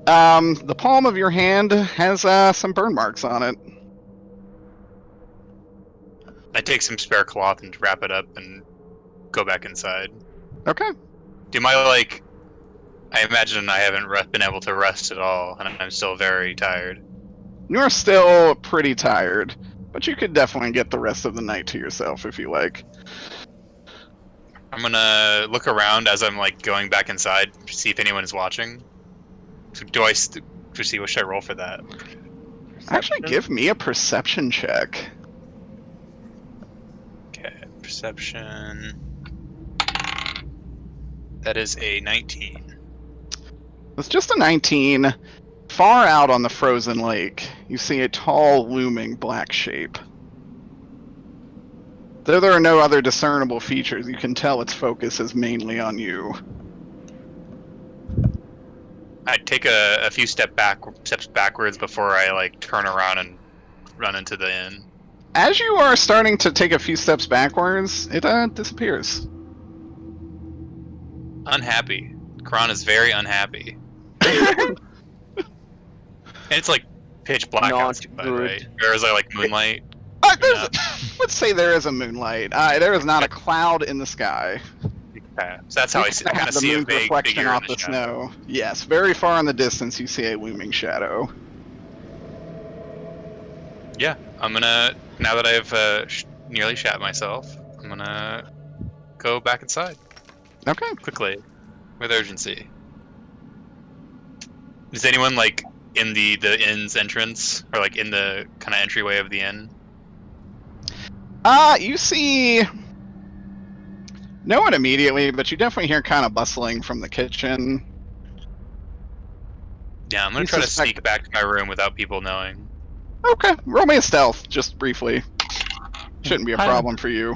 The palm of your hand has some burn marks on it. I take some spare cloth and wrap it up and go back inside. Okay. Do my I imagine I haven't been able to rest at all, and I'm still very tired. You're still pretty tired, but you could definitely get the rest of the night to yourself if you like. I'm gonna look around as I'm like going back inside to see if anyone is watching. So do I to see what should I roll for that? Actually, give me a perception check. Okay, perception. That is a 19. It's just a 19. Far out on the frozen lake, you see a tall, looming black shape. Though there are no other discernible features, you can tell its focus is mainly on you. I take a few steps backwards before I like turn around and run into the inn. As you are starting to take a few steps backwards, it disappears. Unhappy. Karan is very unhappy. And it's like pitch black Not outside, by the way. good. Or is there like moonlight? Let's say there is a moonlight. There is not a cloud in the sky. Okay. So that's how I see. I kind of the see a moon's vague reflection figure off in the the shadow. snow. Yes, very far in the distance, you see a looming shadow. Yeah, I'm gonna. Now that I've nearly shat myself, I'm gonna go back inside Okay. quickly, with urgency. Is anyone like in the inn's entrance, or like in the kind of entryway of the inn? You see no one immediately, but you definitely hear kind of bustling from the kitchen. Yeah, I'm gonna You try to suspect- sneak back to my room without people knowing. Okay, roll me a stealth, just briefly. Shouldn't be a problem for you.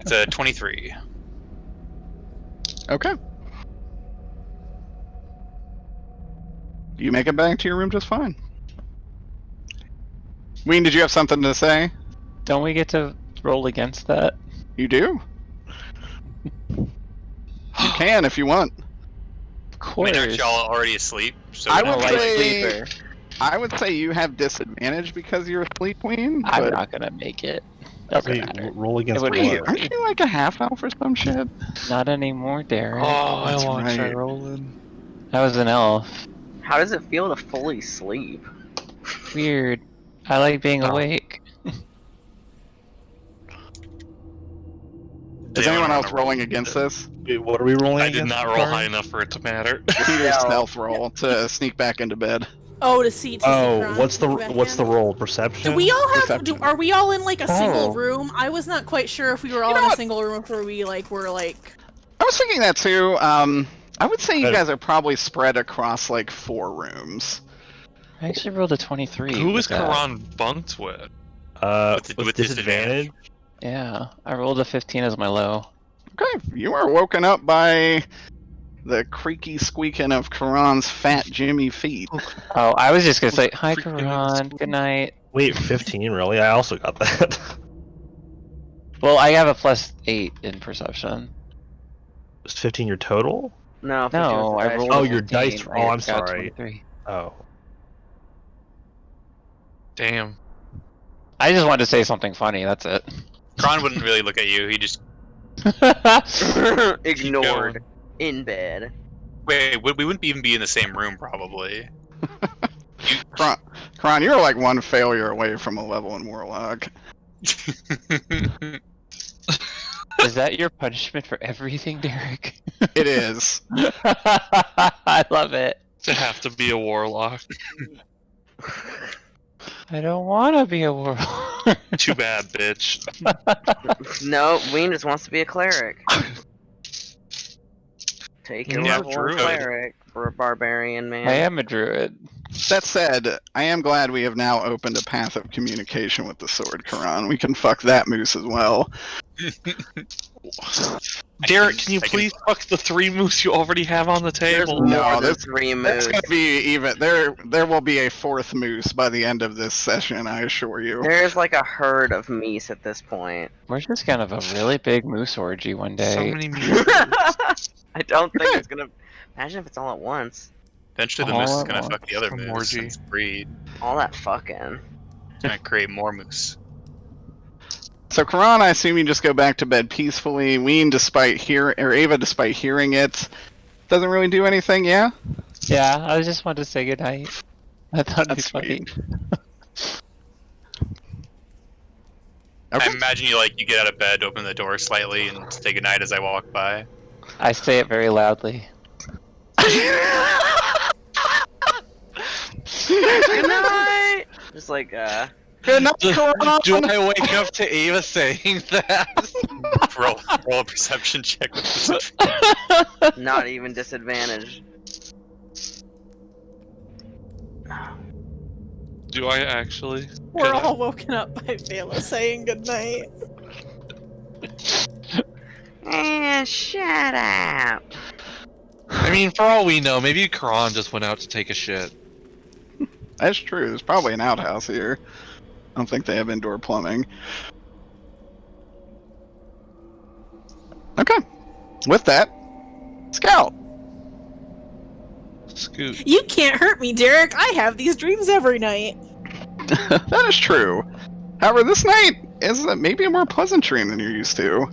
It's a 23. Okay. You make it back to your room just fine. Ween, did you have something to say? Don't we get to roll against that? You do? You can if you want. Of I course. mean, aren't y'all already asleep? So I I'm a would light say- sleeper. I would say you have disadvantage because you're a sleep queen. I'm but- not gonna make it. Doesn't Wait, matter. roll against would Wait, what? aren't you like a half elf or some shit? Not anymore, Derek. Oh, That's I want to try right. rolling. I was an elf. How does it feel to fully sleep? Weird. I like being Oh. awake. Is anyone else rolling against this? Wait, what are we rolling I did against, not roll Karan? high enough for it to matter. Peter's No. stealth roll to sneak back into bed. Oh, to see. Oh, Kron what's the back what's the in? roll? Perception? Do we all have? Perception. Are we all in like a single Oh. room? I was not quite sure if we were all know in a what? single room or we like were like. I was thinking that too. I would say you But- guys are probably spread across like 4 rooms. I actually rolled a 23. Who with is that. Karan bunked with? With disadvantage? Yeah, I rolled a 15 as my low. Okay, you are woken up by the creaky squeaking of Karan's fat Jimmy feet. Oh, I was just gonna say hi, Freaking Karan. Good night. Wait, 15, really? I also got that. Well, I have a +8 in perception. Is 15 your total? No, No, I rolled. Oh, a your 15. dice- oh, I I'm got sorry. 23. Oh. Damn. I just wanted to say something funny. That's it. Kron wouldn't really look at you. He just ignored in bed. wait. We wouldn't even be in the same room probably. Karan, you're like one failure away from a level in Warlock. Is that your punishment for everything, Derek? It is. I love it. To have to be a warlock. I don't want to be a warlock. Too bad, bitch. No, Ween just wants to be a cleric. Take your Yeah, level druid. of cleric for a barbarian man. I am a druid. That said, I am glad we have now opened a path of communication with the sword, Karan. We can fuck that moose as well. Derek, can you I can- please fuck the 3 moose you already have on the There's table? No, more than there's- 3 There's moves. gonna be even there will be a 4th moose by the end of this session, I assure you. There's like a herd of meese at this point. We're just gonna have a really big moose orgy one day. So many moose. I don't think Okay. it's gonna. Imagine if it's all at once. Eventually, the All moose is at gonna once. fuck the other Some moose orgy. and breed. All that fucking. Gonna create more moose. So Karan, I assume you just go back to bed peacefully. Ween, Ava, despite hearing it, doesn't really do anything. Yeah, Yeah, I just wanted to say goodnight. I thought it'd be that's funny. sweet. I Okay. imagine you get out of bed, open the door slightly, and say goodnight as I walk by. I say it very loudly. Good night. Just like Good night, Do Karan. I wake up to Ava saying that? Roll a perception check with perception. not even disadvantage. Do I actually? We're Could I? all woken up by Vela saying goodnight. Shut up. I mean, for all we know, maybe Karan just went out to take a shit. That's true. There's probably an outhouse here. I don't think they have indoor plumbing. Okay. With that, Scout. Scoot. You can't hurt me, Derek. I have these dreams every night. That is true. However, this night is maybe a more pleasant dream than you're used to.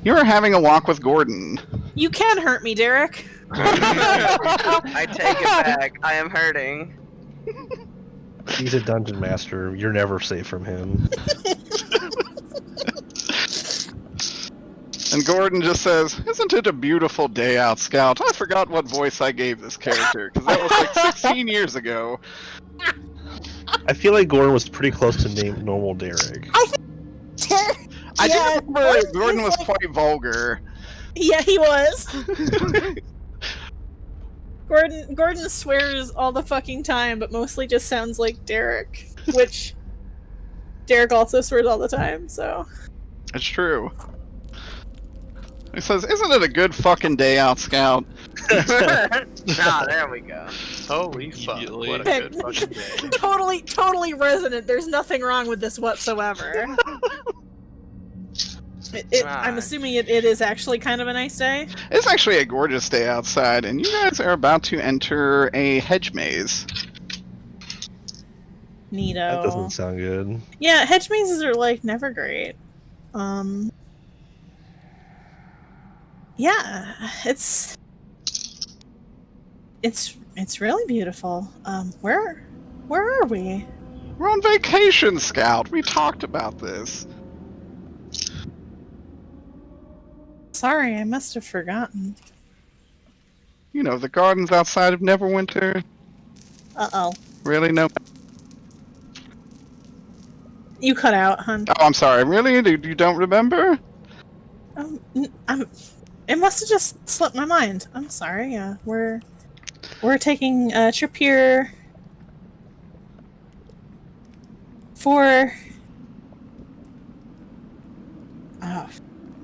You are having a walk with Gordon. You can hurt me, Derek. I take it back. I am hurting. He's a dungeon master. You're never safe from him. And Gordon just says, "Isn't it a beautiful day out, Scout? I forgot what voice I gave this character, because that was like 16 years ago." I feel like Gordon was pretty close to name normal Derek. I Yeah, do remember Gordon Gordon is was like- quite vulgar. Yeah, he was. Gordon swears all the fucking time, but mostly just sounds like Derek, which Derek also swears all the time, so. It's true. He says, "Isn't it a good fucking day out, Scout?" There we go. Holy fuck! Immediately. What a good fucking day. Totally resonant. There's nothing wrong with this whatsoever. I'm assuming it is actually kind of a nice day. It's actually a gorgeous day outside, and you guys are about to enter a hedge maze. Neato. That doesn't sound good. Yeah, hedge mazes are like never great. Yeah, it's really beautiful. Where are we? We're on vacation, Scout. We talked about this. Sorry, I must have forgotten. You know, the gardens outside of Neverwinter. Uh-oh. Really? No. You cut out, hun. Oh, I'm sorry. Really? You don't remember? It must have just slipped my mind. I'm sorry. We're taking a trip here for.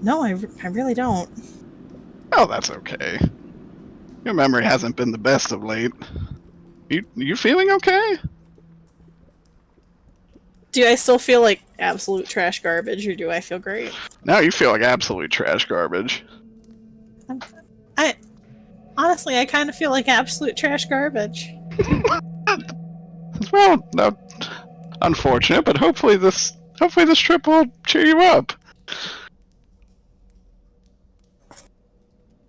No, I really don't. Oh, that's okay. Your memory hasn't been the best of late. You feeling okay? Do I still feel like absolute trash garbage, or do I feel great? No, you feel like absolute trash garbage. Honestly, I kind of feel like absolute trash garbage. Well, no, unfortunate, but hopefully this trip will cheer you up.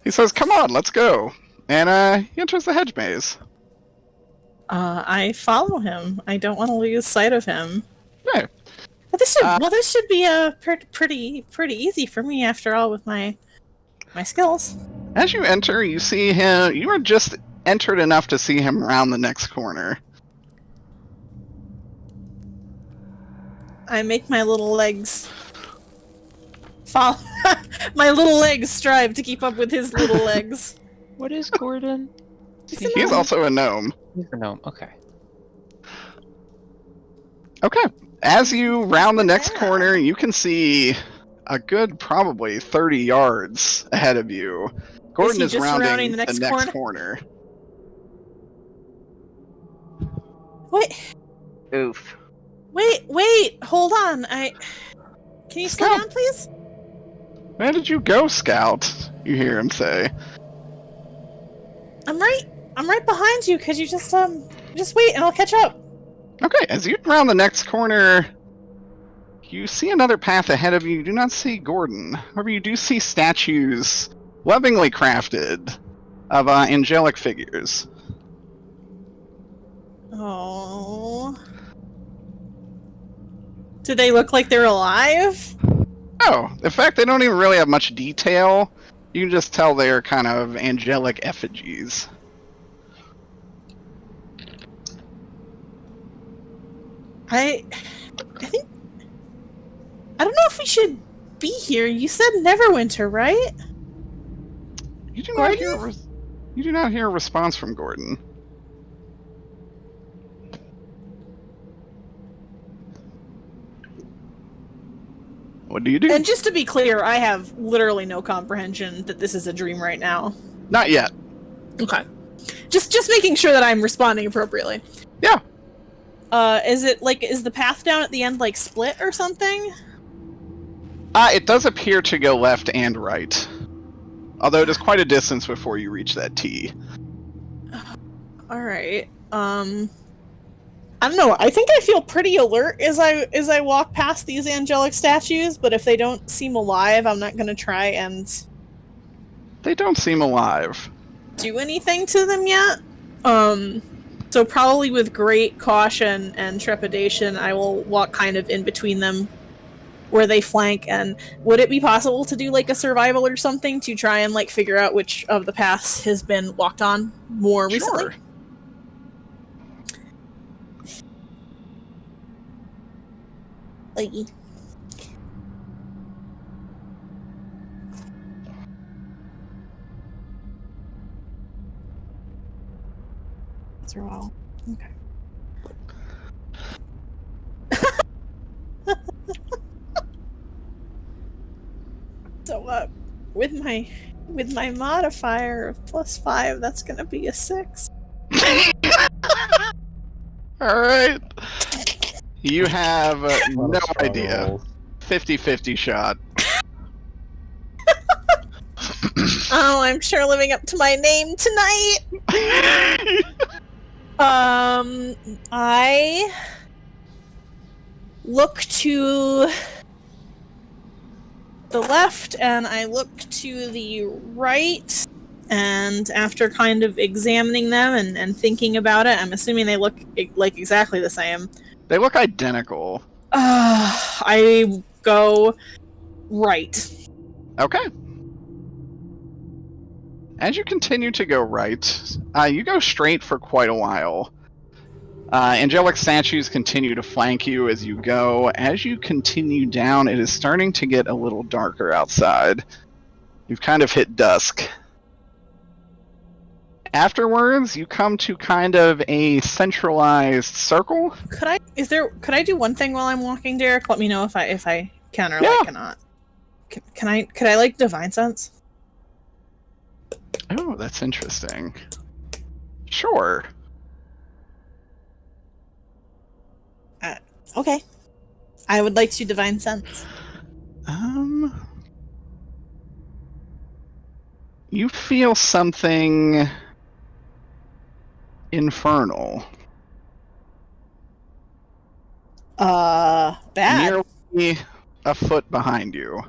He says, "Come on, let's go," and he enters the hedge maze. I follow him. I don't want to lose sight of him. Yeah. But this should be pretty easy for me after all with my skills. As you enter, you see him. You are just entered enough to see him round the next corner. I make my little legs follow. My little legs strive to keep up with his little legs. What is Gordon? He's also a gnome. He's a gnome. Okay. Okay. As you round the next corner, you can see a good probably 30 yards ahead of you. Gordon he is just rounding rounding the next corner. Wait, Oof. wait, hold on. Can you slow Scout. down, please? Where did you go, Scout? You hear him say. I'm right behind you. Could you just wait and I'll catch up? Okay, as you round the next corner, you see another path ahead of you. You do not see Gordon. However, you do see statues, lovingly crafted, of angelic figures. Oh. Do they look like they're alive? Oh, in fact, they don't even really have much detail. You can just tell they're kind of angelic effigies. I think I don't know if we should be here. You said Neverwinter, right? You do Gordon? not hear. You do not hear a response from Gordon. What do you do? And just to be clear, I have literally no comprehension that this is a dream right now. Not yet. Okay. Just making sure that I'm responding appropriately. Yeah. Is the path down at the end like split or something? It does appear to go left and right. Although it is quite a distance before you reach that T. Alright. I don't know. I think I feel pretty alert as I walk past these angelic statues, but if they don't seem alive, I'm not gonna try and They don't seem alive. do anything to them yet. So probably with great caution and trepidation, I will walk kind of in between them where they flank. And would it be possible to do like a survival or something to try and like figure out which of the paths has been walked on more recently? Sure. Like, survival. Okay. So with my modifier of +5, that's gonna be a 6. Alright. You have no Strong idea. roll. 50-50 shot. Oh, I'm sure living up to my name tonight. I look to the left and I look to the right, and after kind of examining them and thinking about it, I'm assuming they look like exactly the same. They look identical. I go right. Okay. As you continue to go right, you go straight for quite a while. Angelic statues continue to flank you as you go. As you continue down, it is starting to get a little darker outside. You've kind of hit dusk. Afterwards, you come to kind of a centralized circle. Could I do one thing while I'm walking, Derek? Let me know if I can or Yeah. like cannot. Could I like divine sense? Oh, that's interesting. Sure. Okay. I would like to divine sense. You feel something infernal. Bad. Nearly a foot behind you.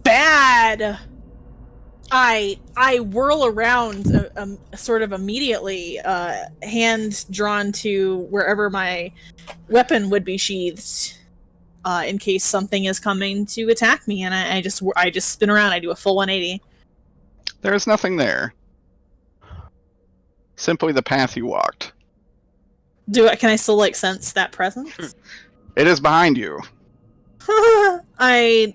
Bad. I whirl around sort of immediately, hand drawn to wherever my weapon would be sheathed, in case something is coming to attack me, and I just spin around. I do a full 180. There is nothing there. Simply the path you walked. Can I still like sense that presence? It is behind you. I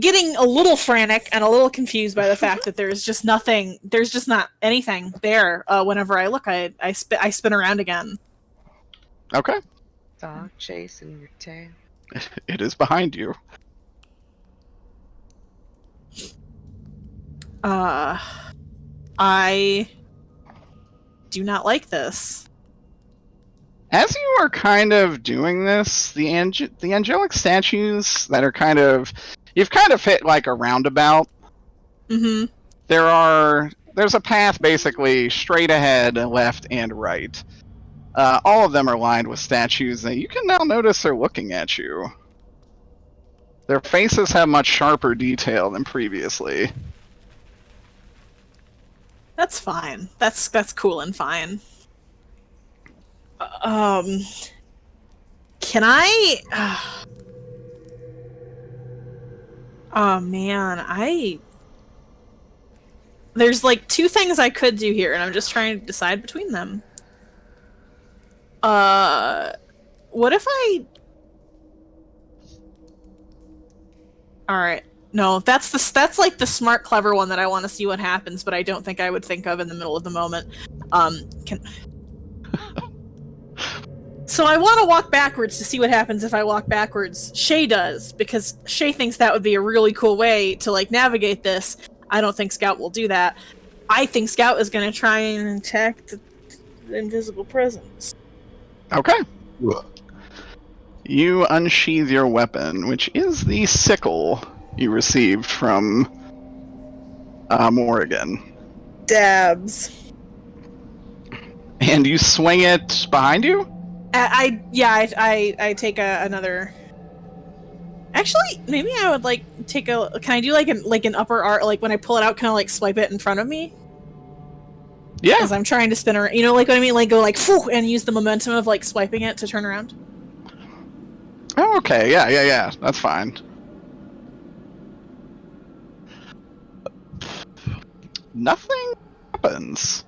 getting a little frantic and a little confused by the fact that there's just not anything there. Whenever I look, I spin around again. Okay. Dog chasing your tail. It is behind you. I do not like this. As you are kind of doing this, the angelic statues that are kind of, you've kind of hit like a roundabout. Mm-hmm. There's a path basically straight ahead, left, and right. All of them are lined with statues that you can now notice are looking at you. Their faces have much sharper detail than previously. That's fine. That's cool and fine. Can I? Oh man, there's like two things I could do here, and I'm just trying to decide between them. What if I? All right. No, that's like the smart, clever one that I want to see what happens, but I don't think I would think of in the middle of the moment. So I want to walk backwards to see what happens if I walk backwards. Shay does, because Shay thinks that would be a really cool way to like navigate this. I don't think Scout will do that. I think Scout is going to try and attack the invisible presence. Okay. You unsheathe your weapon, which is the sickle you received from Morrigan. Dabs. And you swing it behind you? I take another. Actually, maybe I would like take a. Can I do like an upper arc, like when I pull it out, kind of like swipe it in front of me? Yeah. As I'm trying to spin around, you know, like what I mean, like go like phew, and use the momentum of like swiping it to turn around. Oh, okay. Yeah. That's fine. Nothing happens.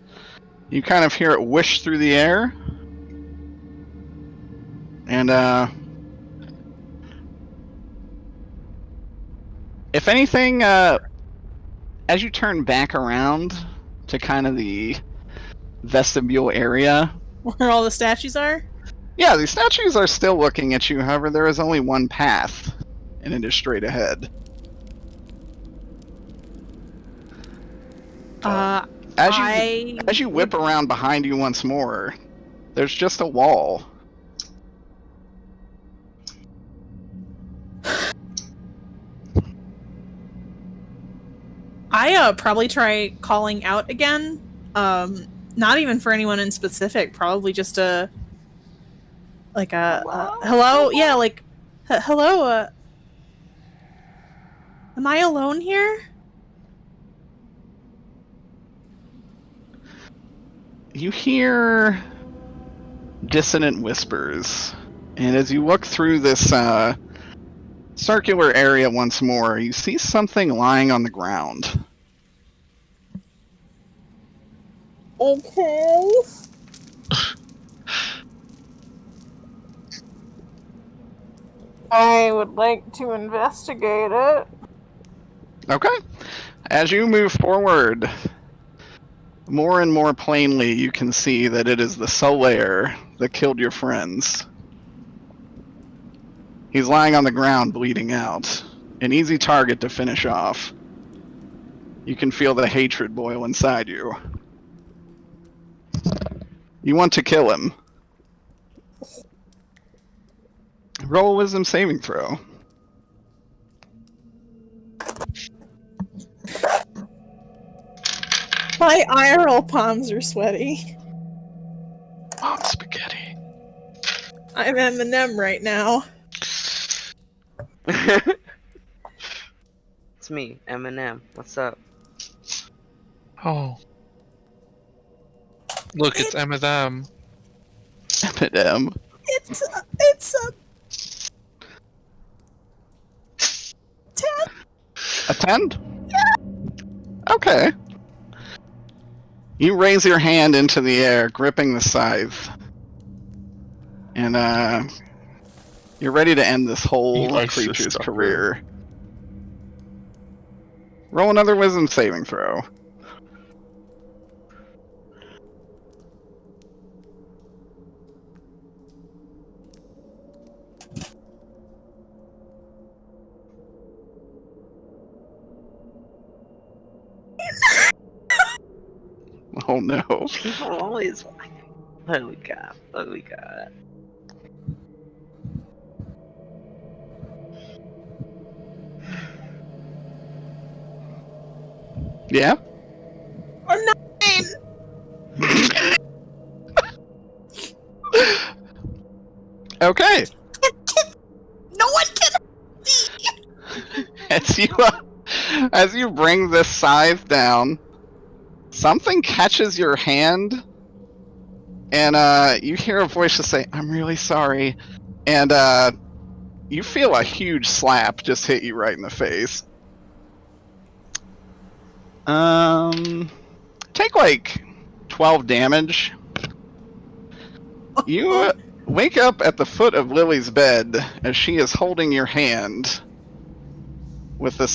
You kind of hear it whoosh through the air. And, if anything, as you turn back around to kind of the vestibule area, Where all the statues are? yeah, these statues are still looking at you. However, there is only one path, and it is straight ahead. As you whip around behind you once more, there's just a wall. I probably try calling out again. Not even for anyone in specific. Probably just a hello. Yeah, like hello. Am I alone here? You hear dissonant whispers, and as you look through this circular area once more, you see something lying on the ground. Okay. I would like to investigate it. Okay. As you move forward, more and more plainly you can see that it is the Solaire that killed your friends. He's lying on the ground bleeding out. An easy target to finish off. You can feel the hatred boil inside you. You want to kill him. Roll a wisdom saving throw. My eye roll palms are sweaty. Mom spaghetti. I'm Eminem right now. It's me, Eminem. What's up? Oh. Look, it's Eminem. Eminem. It's a 10. A 10? Yeah. Okay. You raise your hand into the air, gripping the scythe. And, you're ready to end this whole Nice creature's stuff, career. Roll another wisdom saving throw. Oh no. People always. What do we got? What do we got? Yeah? A 9! Okay. No one can. As you bring this scythe down, something catches your hand, and you hear a voice just say, "I'm really sorry," and you feel a huge slap just hit you right in the face. Take like 12 damage. You wake up at the foot of Lily's bed as she is holding your hand with the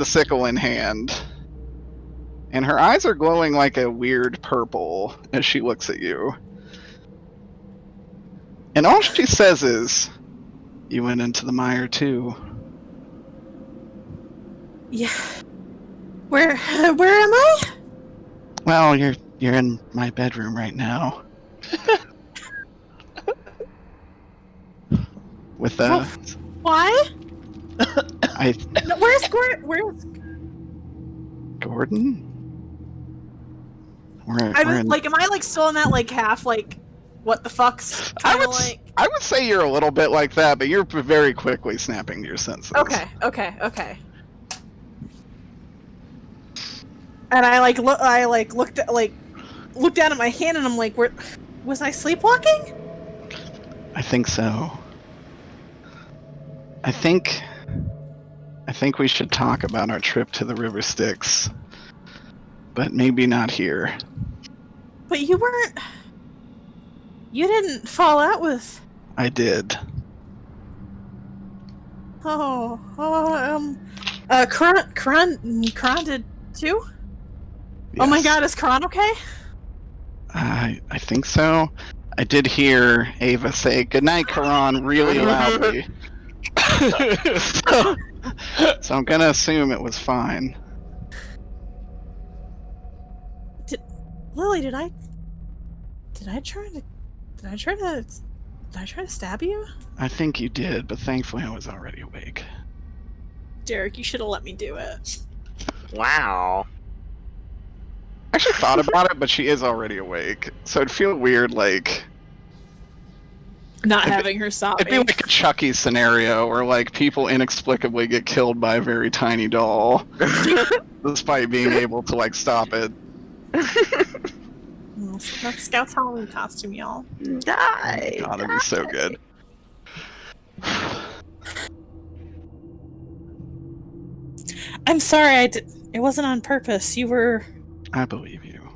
sickle in hand, and her eyes are glowing like a weird purple as she looks at you. And all she says is, "You went into the mire too." Yeah. Where am I? Well, you're in my bedroom right now. With Why? I No, where's Gordon? We're I'm in, like, am I like still in that like half like, what the fuck's I kind of would like? I would say you're a little bit like that, but you're very quickly snapping to your senses. Okay. And I looked down at my hand and I'm like, where was I sleepwalking? I think so. I think we should talk about our trip to the River Styx, but maybe not here. But you didn't fall out with. I did. Karan did too? Oh my Yes. god, is Karan okay? I think so. I did hear Ava say "Goodnight, Karan" really loudly. So I'm gonna assume it was fine. Lily, did I try to stab you? I think you did, but thankfully I was already awake. Derek, you should have let me do it. Wow. I actually thought about it, but she is already awake, so it'd feel weird, like Not having her stop it'd me. be like a Chucky scenario where like people inexplicably get killed by a very tiny doll, despite being able to like stop it. Well, that's Scout's Halloween costume, y'all. Die. God, it'd be so good. I'm sorry, it wasn't on purpose. I believe you.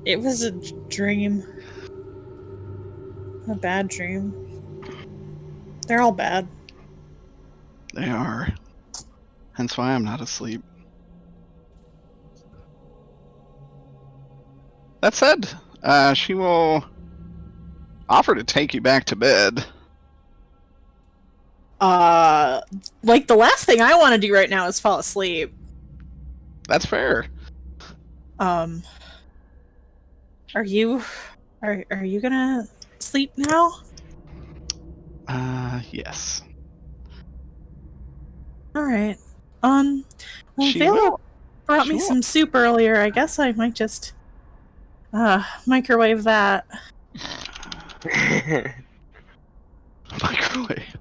It was a dream. A bad dream. They're all bad. They are. Hence why I'm not asleep. That said, she will offer to take you back to bed. Like the last thing I want to do right now is fall asleep. That's fair. Are you gonna sleep now? Yes. All right. Well, She Vela will. brought me Sure. some soup earlier. I guess I might just microwave that. Microwave.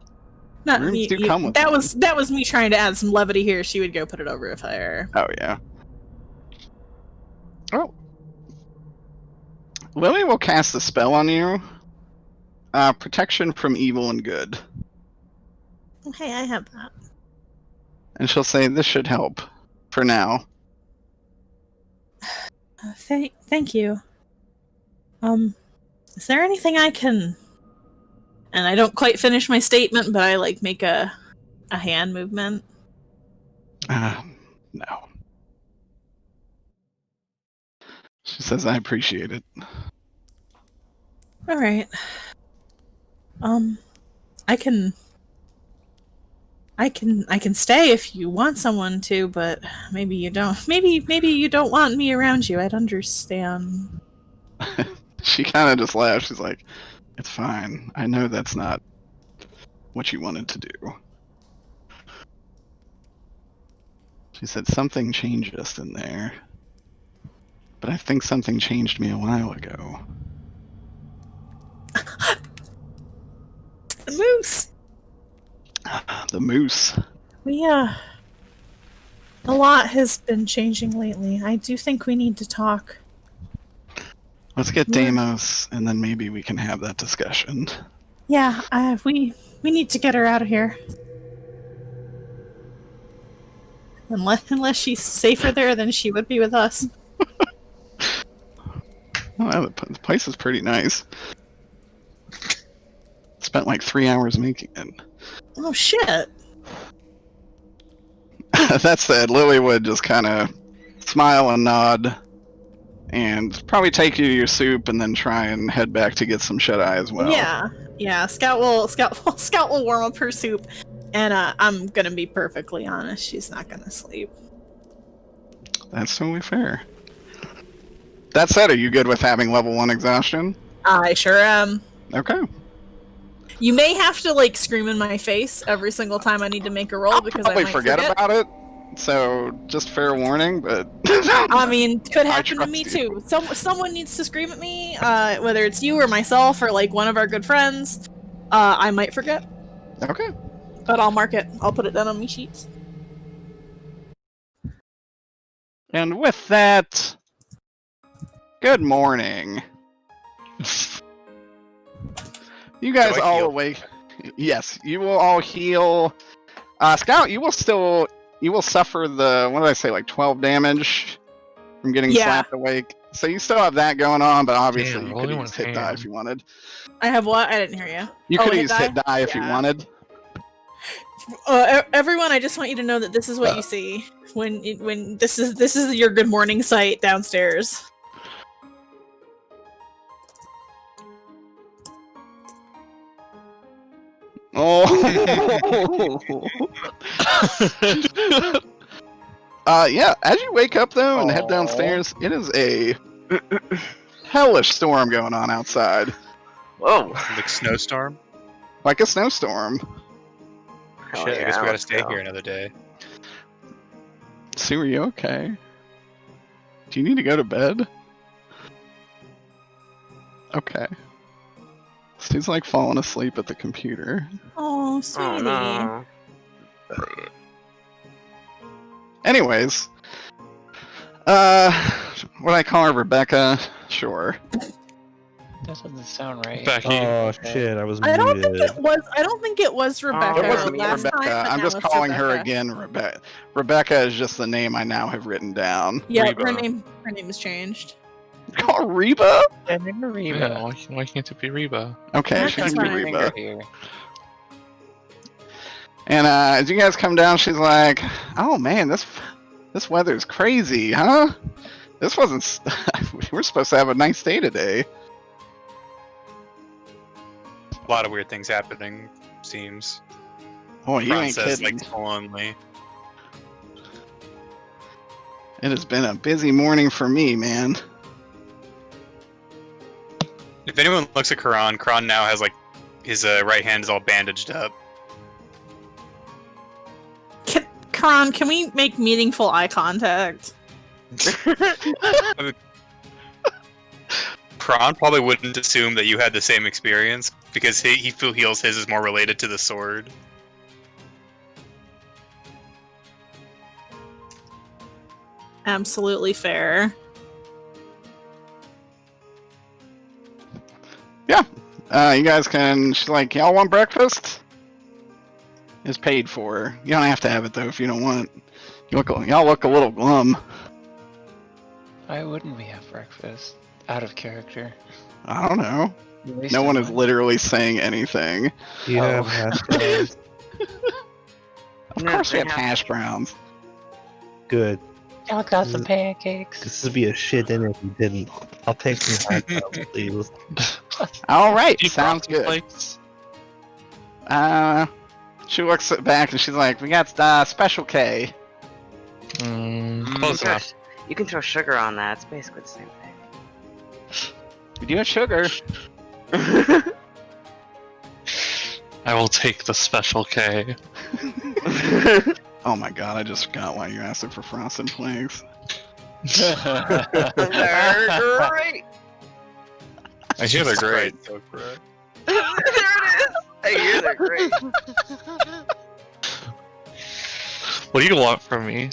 Not Rooms me. do come with that them. was me trying to add some levity here. She would go put it over a fire. Oh yeah. Oh. Lily will cast a spell on you. Protection from evil and good. Hey, I have that. And she'll say, "This should help. For now." Thank you. Is there anything I can? And I don't quite finish my statement, but I like make a hand movement. No. She says, "I appreciate it." All right. I can I can stay if you want someone to, but maybe you don't. Maybe you don't want me around you. I'd understand. She kind of just laughs. She's like, "It's fine. I know that's not what you wanted to do." She said something changed us in there, but I think something changed me a while ago. The moose. The moose. A lot has been changing lately. I do think we need to talk. Let's get Yeah. Deimos, and then maybe we can have that discussion. Yeah, we need to get her out of here. Unless she's safer there than she would be with us. Oh, the place is pretty nice. Spent like 3 hours making it. Oh shit. That said, Lily would just kind of smile and nod, and probably take you to your soup, and then try and head back to get some shut eye as well. Yeah. Scout will warm up her soup, and I'm gonna be perfectly honest. She's not gonna sleep. That's totally fair. That said, are you good with having level 1 exhaustion? I sure am. Okay. You may have to like scream in my face every single time I need to make a roll because I Probably might forget about it. So just fair warning, but I mean, could happen to trust me you. too. Someone needs to scream at me, whether it's you or myself or like one of our good friends. I might forget, Okay. but I'll mark it. I'll put it down on my sheets. And with that, good morning. You guys Do I all heal? awake? Yes, you will all heal. Scout, you will suffer the, what did I say, like 12 damage from getting Yeah. slapped awake. So you still have that going on, but obviously Damn, you only could one use hit die hand. if you wanted. I have what? I didn't hear you. You Oh, could hit use die? hit die if you Yeah. wanted. Everyone, I just want you to know that this is what you see when this is your good morning sight downstairs. Oh. Yeah, as you wake up though and head downstairs, it is a hellish storm going on outside. Whoa. Like snowstorm. Like a snowstorm. Hell Shit, I guess yeah, we gotta let's stay go. here another day. Sue, are you okay? Do you need to go to bed? Okay. Stu's like falling asleep at the computer. Oh, Oh sweetie. no. Anyways, what I call her, Rebecca? Sure. That doesn't sound right. Becky. Oh shit! I was I don't muted. think it was Rebecca. It wasn't last Rebecca. time, but I'm now just it's calling her Rebecca. again Rebecca. Rebecca is just the name I now have written down. Yeah, Reba. her name has changed. Call her Reba? And then Reba. Yeah, why can't it be Reba? Okay, That's she can be fine. Reba. Here. And as you guys come down, she's like, "Oh man, this weather's crazy, huh? This wasn't. We were supposed to have a nice day today." A lot of weird things happening, seems. Oh, you Ron ain't says kidding. like solemnly. It has been a busy morning for me, man. If anyone looks at Karan now has like his right hand is all bandaged up. Karan, can we make meaningful eye contact? Karan probably wouldn't assume that you had the same experience because he feels his is more related to the sword. Absolutely fair. You guys can. She's like, "Y'all want breakfast?" It's paid for. You don't have to have it though if you don't want. Y'all look a little glum. Why wouldn't we have breakfast? Out of character. I don't know. You wasted No one is money. literally saying anything. Do you have Oh. hash browns? Of No, course we they have have- hash browns. Good. Y'all got some pancakes. This would be a shit dinner if you didn't. I'll take some hash browns, please. All right, Do you sounds frosted good. flakes? She looks back and she's like, "We got Special K." Close enough. You can throw sugar on that. It's basically the same We do have sugar. thing. I will take the Special K. Oh my god! I just forgot why you asked her for Frosted Flakes. They're great. I hear they're Jesus great. Christ. So correct. There it is. I hear they're great. What do you want from me?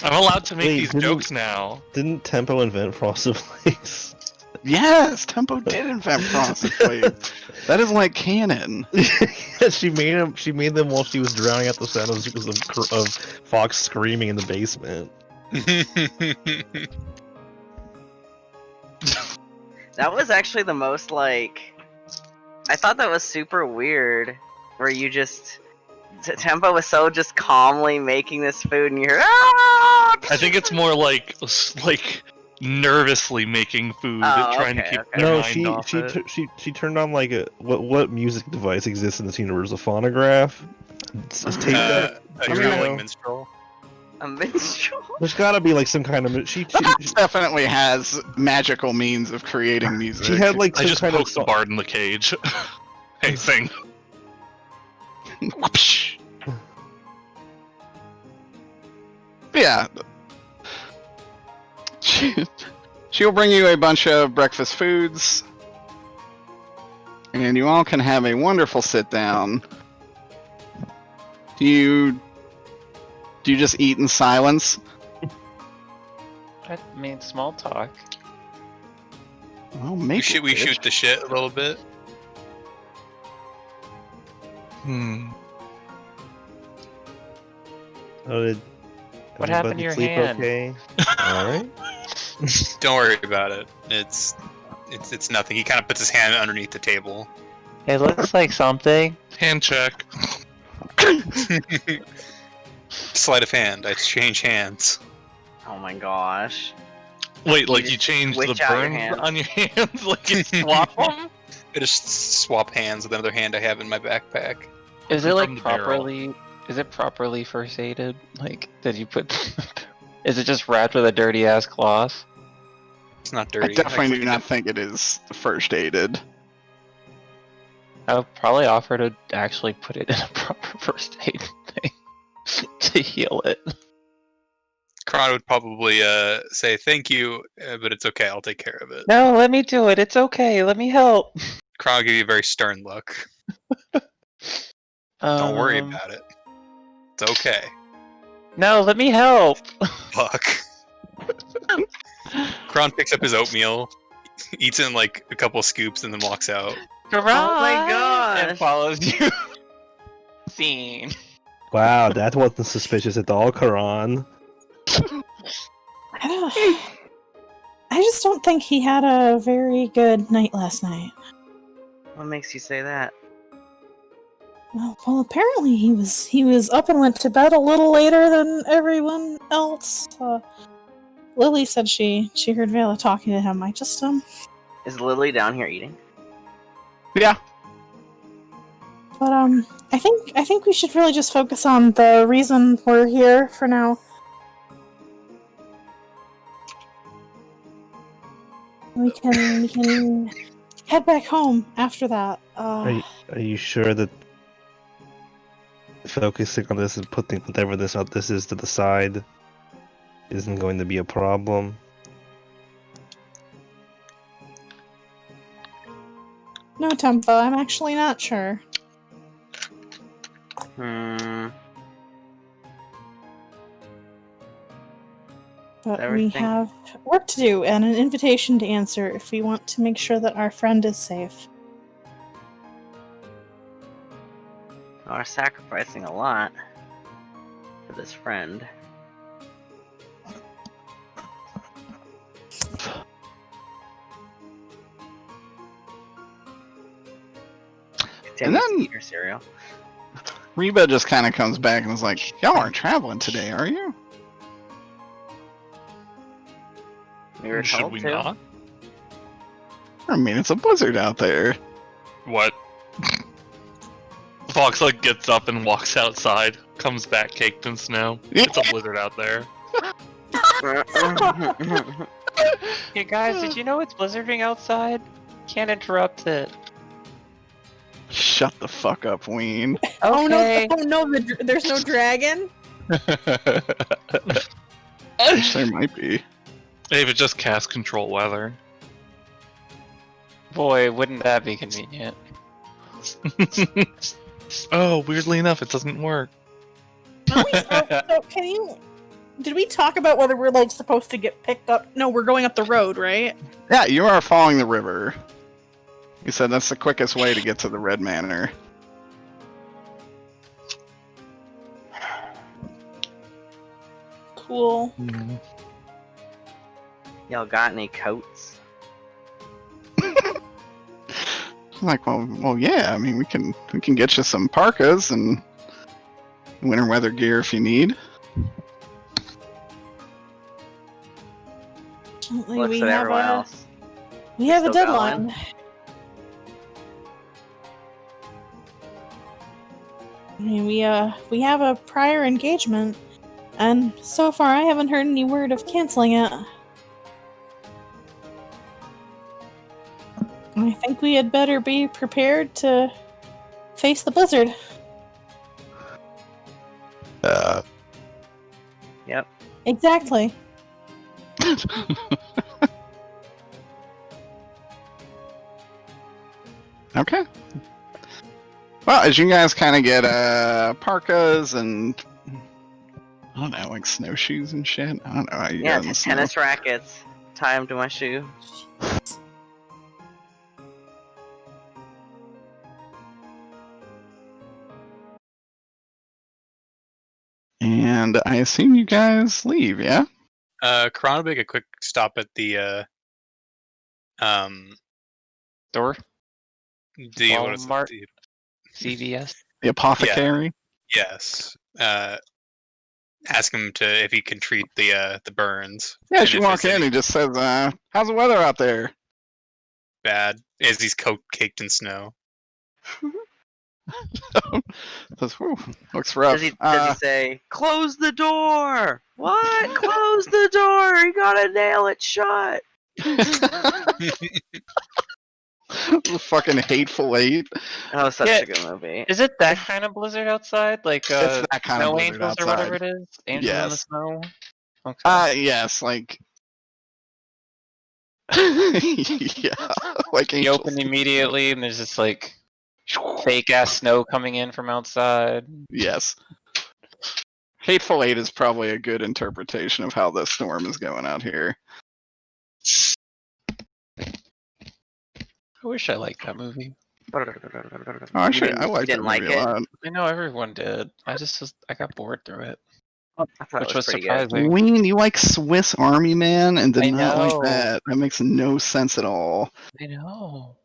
I'm allowed to make Wait, these didn't- jokes now. Didn't Tempo invent Frosted Flakes? Yes, Tempo did invent Frosted Flakes. That is like canon. She made him. She made them while she was drowning out the sound of Fox screaming in the basement. That was actually the most like. I thought that was super weird, where you just. Tempo was so just calmly making this food, and you're. Ah! I think it's more like nervously making food, Oh, trying to okay, keep okay. their No, mind off it. she turned on like a what music device exists in this universe? A phonograph? It's tape deck? A Stereo? traveling minstrel. A minstrel. There's gotta be like some kind of she Definitely has magical means of creating music. she had like I some just kind of poked the bard in the cage. Hey, thing. Yeah. She'll bring you a bunch of breakfast foods, and you all can have a wonderful sit down. Do you just eat in silence? I mean, small talk. Well, We make shoot, it, we bitch. shoot the shit a little bit. Oh, did What happened to your sleep hand? Okay. All right. Don't worry about it. It's nothing. He kind of puts his hand underneath the table. It looks like something. Hand check. Sleight of hand. I exchange hands. Oh my gosh. Wait, like just you changed the switch out your burn hands. on your hands? Like you swap them? I just swap hands with another hand I have in my backpack. Is it From like the barrel. properly? Is it properly first aided? Like, did you put? Is it just wrapped with a dirty ass cloth? It's not I dirty. definitely do not think it is first aided. I would probably offer to actually put it in a proper first aid thing to heal it. Kron would probably say thank you, but it's okay. I'll take care of it. No, let me do it. It's okay. Let me help. Kron will give you a very stern look. Don't worry about it. It's okay. No, let me help. Fuck. Kron picks up his oatmeal, eats it in like a couple scoops, and then walks out. Oh my And gosh. follows you. Scene. Wow, that wasn't suspicious at all, Karan. I just don't think he had a very good night last night. What makes you say that? Well, apparently he was up and went to bed a little later than everyone else. Lily said she heard Vela talking to him. I just Is Lily down here eating? Yeah. But I think we should really just focus on the reason we're here for now. We can head back home after that. Are you sure that focusing on this and putting whatever this is to the side isn't going to be a problem? No, Tempo, I'm actually not sure. But we Everything- have work to do and an invitation to answer if we want to make sure that our friend is safe. Are sacrificing a lot for this friend. And then- eat your cereal. Reba just kind of comes back and is like, "Y'all aren't traveling today, are you?" We were Should told we to. not? I mean, it's a blizzard out there. What? Fox like gets up and walks outside, comes back caked in snow. It's a blizzard out there. Hey guys, did you know it's blizzarding outside? Can't interrupt it. Shut the fuck up, Ween. Oh no! Okay. Oh no! There's no dragon. There might be. If it just cast control weather. Boy, wouldn't that be convenient? Oh, weirdly enough, it doesn't work. So can you? Did we talk about whether we're like supposed to get picked up? No, we're going up the road, right? Yeah, you are following the river. You said that's the quickest way to get to the Red Manor. Cool. Y'all got any coats? I'm like, well, yeah. I mean, we can get you some parkas and winter weather gear if you need. Looks We at have everyone a else. we have a Still deadline. going? I mean, we have a prior engagement, and so far I haven't heard any word of canceling it. I think we had better be prepared to face the blizzard. Yep. Exactly. Okay. Well, as you guys kind of get parkas and I don't know, like snowshoes and shit. I don't know how you Yeah, get in the snow. tennis rackets. Tie them to my shoe. And I assume you guys leave, yeah? Karan will make a quick stop at the Door? what is it? Walmart? CVS? The apothecary. Yes. Ask him if he can treat the burns. Yeah, And she if walk it's in any and just says, how's the weather out there? bad as he's caked in snow. Says, whew, looks rough. Does he say, "Close the door"? What? Close the door! You gotta nail it shut. Fucking Hateful Eight. That was such Yeah. a good movie. Is it that kind of blizzard outside? Like It's that kind of snow blizzard angels or whatever outside. it is? Angels in the Yes. snow? Okay. Yes, like yeah, like You angels. open immediately and there's this like fake ass snow coming in from outside. Yes. Hateful Eight is probably a good interpretation of how the storm is going out here. I wish I liked that movie. Oh, actually, I you like that didn't like movie a it? lot. I know everyone did. I got bored through it, I thought which it was was pretty good. surprising. Wayne, you like Swiss Army Man and did I not know. like that. That makes no sense at all. I know.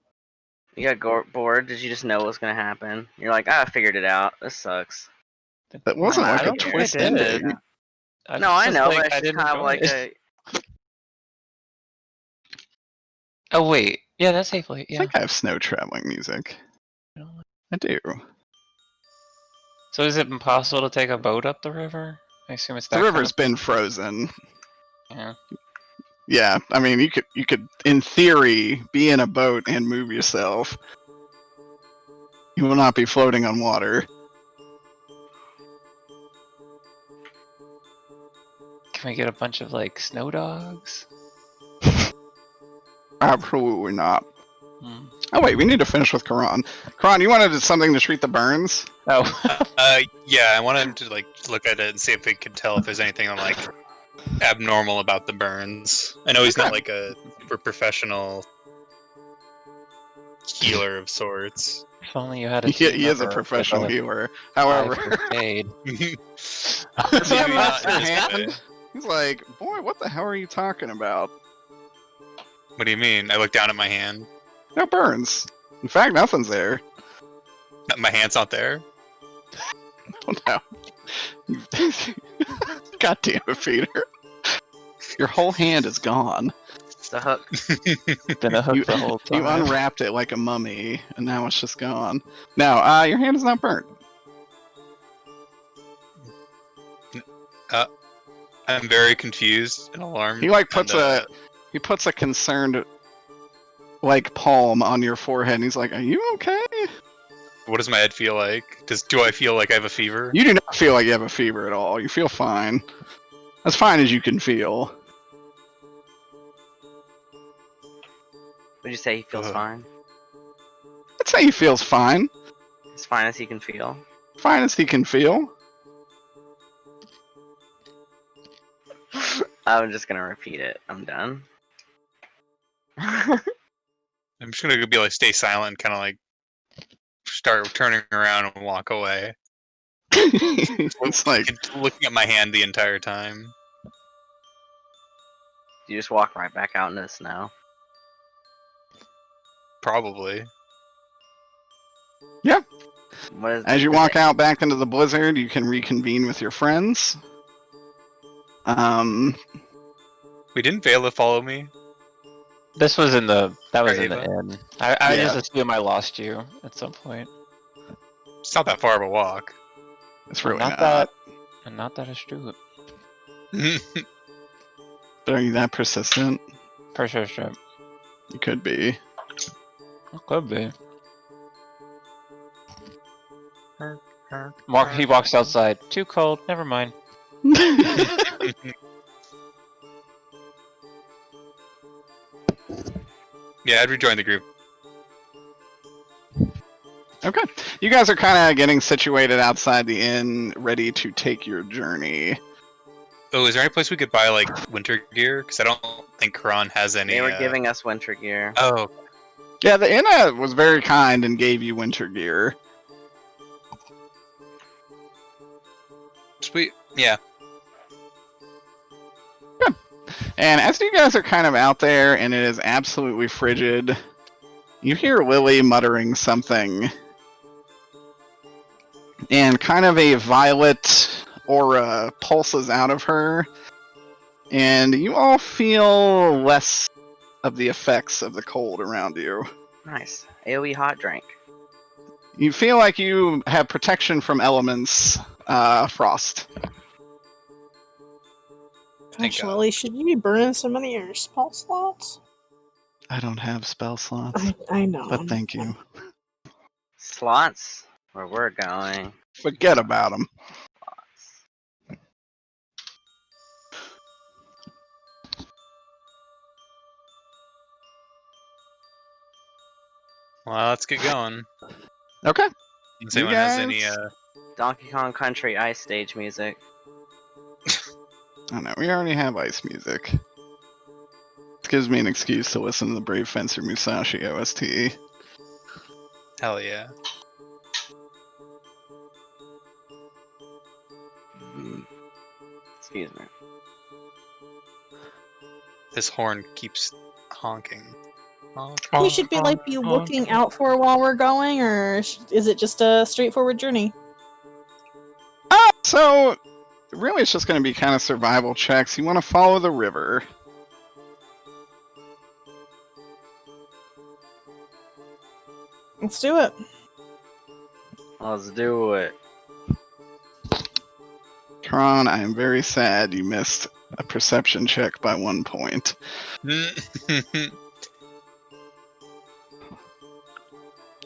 You got bored? Did you just know what was gonna happen? You're like, I figured it out. This sucks. That wasn't I like a don't think I twist did. ending. No, I just, know, like, but it's I just didn't kind of enjoy like it. a. Oh wait, yeah, that's Hateful Eight. I Yeah. think I have snow traveling music. I do. So is it impossible to take a boat up the river? I assume it's that The kind river's of- been frozen. Yeah. Yeah, I mean, you could, in theory, be in a boat and move yourself. You will not be floating on water. Can we get a bunch of like snow dogs? Absolutely not. Hmm. Oh wait, we need to finish with Karan. Karan, you wanted something to treat the burns? Oh. Yeah, I want him to like look at it and see if he can tell if there's anything like abnormal about the burns. I know he's not like a super professional healer of sorts. If only you had a He team is a member professional with a healer. eye However, first aid. Maybe Does he have not an in this extra way. hand? He's like, boy, what the hell are you talking about? What do you mean? I look down at my hand. No burns. In fact, nothing's there. My hand's not there. Oh no. God damn it, Peter. Your whole hand is gone. The hook. Been a hook You, the whole time. you unwrapped it like a mummy, and now it's just gone. No, your hand is not burnt. I'm very confused and alarmed. He like puts and, he puts a concerned like palm on your forehead, and he's like, "Are you okay?" What does my head feel like? Do I feel like I have a fever? You do not feel like you have a fever at all. You feel fine. As fine as you can feel. Would you say he feels Ugh. fine? I'd say he feels fine. As fine as he can feel. Fine as he can feel. I'm just gonna repeat it. I'm done. I'm just gonna be like stay silent, kind of like start turning around and walk away. It's like Looking at my hand the entire time. You just walk right back out into the snow. Probably. What is as you walk out back into the blizzard, you can reconvene with your friends. We didn't Vela follow me. This was in the that was Right, in the Ava? inn. I Yeah. just assume I lost you at some point. It's not that far of a walk. It's really not not. that, and not that astute. But are you that persistent? Persistent. You could be. It could be. Mark, he walks outside. Too cold. Never mind. Yeah, I'd rejoin the group. Okay. You guys are kind of getting situated outside the inn, ready to take your journey. Oh, is there any place we could buy like winter gear? Because I don't think Quran has any. They were giving us winter gear. Oh, Yeah, the inn was very kind and gave you winter gear. sweet. Yeah. And as you guys are kind of out there and it is absolutely frigid, you hear Lily muttering something. And kind of a violet aura pulses out of her. And you all feel less of the effects of the cold around you. Nice. AoE hot drink. You feel like you have protection from elements, frost. Thank Gosh, God. Lily, should you be burning so many of your spell slots? I don't have spell slots, I know. but thank you. Slots? Where we're going. Forget about them. Slots. Well, let's get going. Okay. Unless anyone has any. Donkey Kong Country ice stage music. I know, we already have ice music. This gives me an excuse to listen to the Brave Fencer Musashi OST. Hell yeah. Excuse me. This horn keeps honking. Honk. We should be like be looking out for while we're going, or is it just a straightforward journey? So, really it's just going to be kind of survival checks. You want to follow the river. Let's do it. Let's do it. Kron, I am very sad you missed a perception check by 1 point.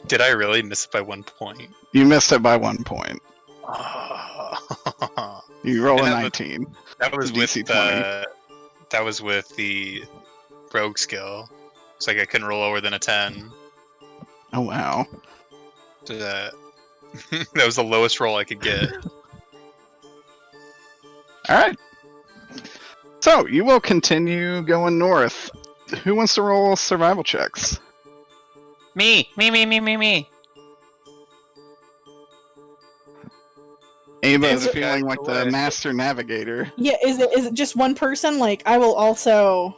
Did I really miss it by 1 point? You missed it by 1 point. You roll a And 19. That was with DC 20. that was with the rogue skill. It's like I couldn't roll lower than a 10. Oh, wow. So that that was the lowest roll I could get. Alright. So, you will continue going north. Who wants to roll survival checks? Me. Ava Is is it- feeling like the master navigator. Yeah, is it just one person? Like, I will also.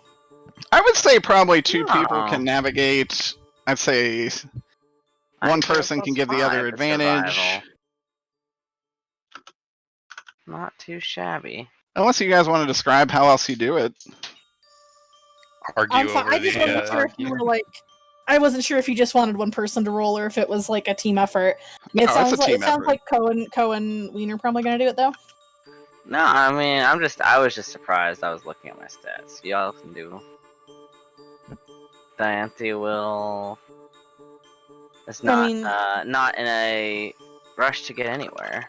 I would say probably two No. people can navigate. I'd say one I feel person can give the other +5 for advantage. survival. Not too shabby. Unless you guys want to describe how else you do it. argue I'm fine. over I just the. wasn't sure if you were like. I wasn't sure if you just wanted one person to roll or if it was like a team effort. No, It it's sounds a like team effort. Cohen Wiener probably gonna do it though. No, I mean, I was just surprised. I was looking at my stats. Y'all can do. Dianthe will. It's I not, mean- not in a rush to get anywhere.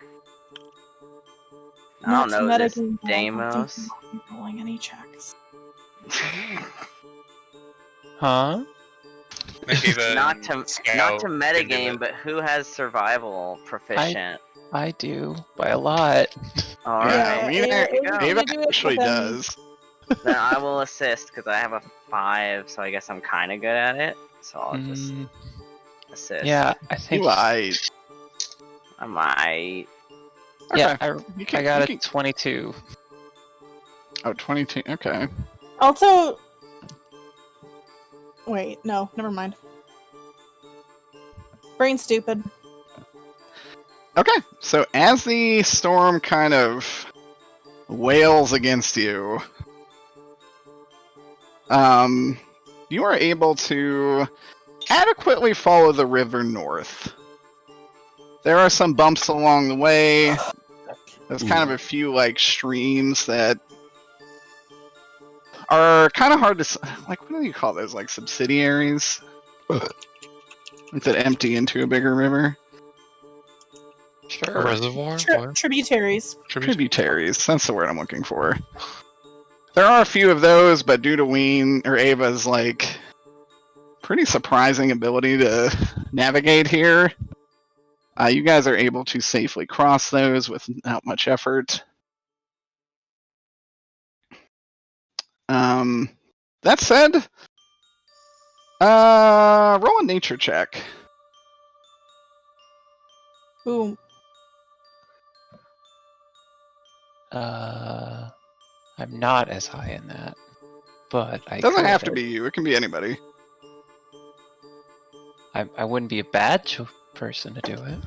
I Not don't know this metagame, but I don't think Deimos. you might be rolling any checks. Huh? not to scout can do metagame, it. but who has survival proficient? I do by a lot. All Yeah, right, Wiener- there you go. Ava gonna do it, actually but then- does. Then I will assist because I have a 5, so I guess I'm kind of good at it. So I'll just Mm, assist. yeah, I think. You lied. I might. Yeah, Okay. You can- I got you a can- 22. Oh, 22. Okay. Also, wait, no, never mind. Brain stupid. Okay. So as the storm kind of wails against you, you are able to adequately follow the river north. There are some bumps along the way. There's kind of a few like streams that are kind of hard to like. What do you call those? Like subsidiaries that empty into a bigger river. A Sure. reservoir? What? Tributaries. Tributaries. That's the word I'm looking for. There are a few of those, but due to Ween or Ava's like pretty surprising ability to navigate here, you guys are able to safely cross those without much effort. That said, roll a nature check. Ooh, I'm not as high in that, but I Doesn't have to could. be you. It can be anybody. I wouldn't be a bad person to do it.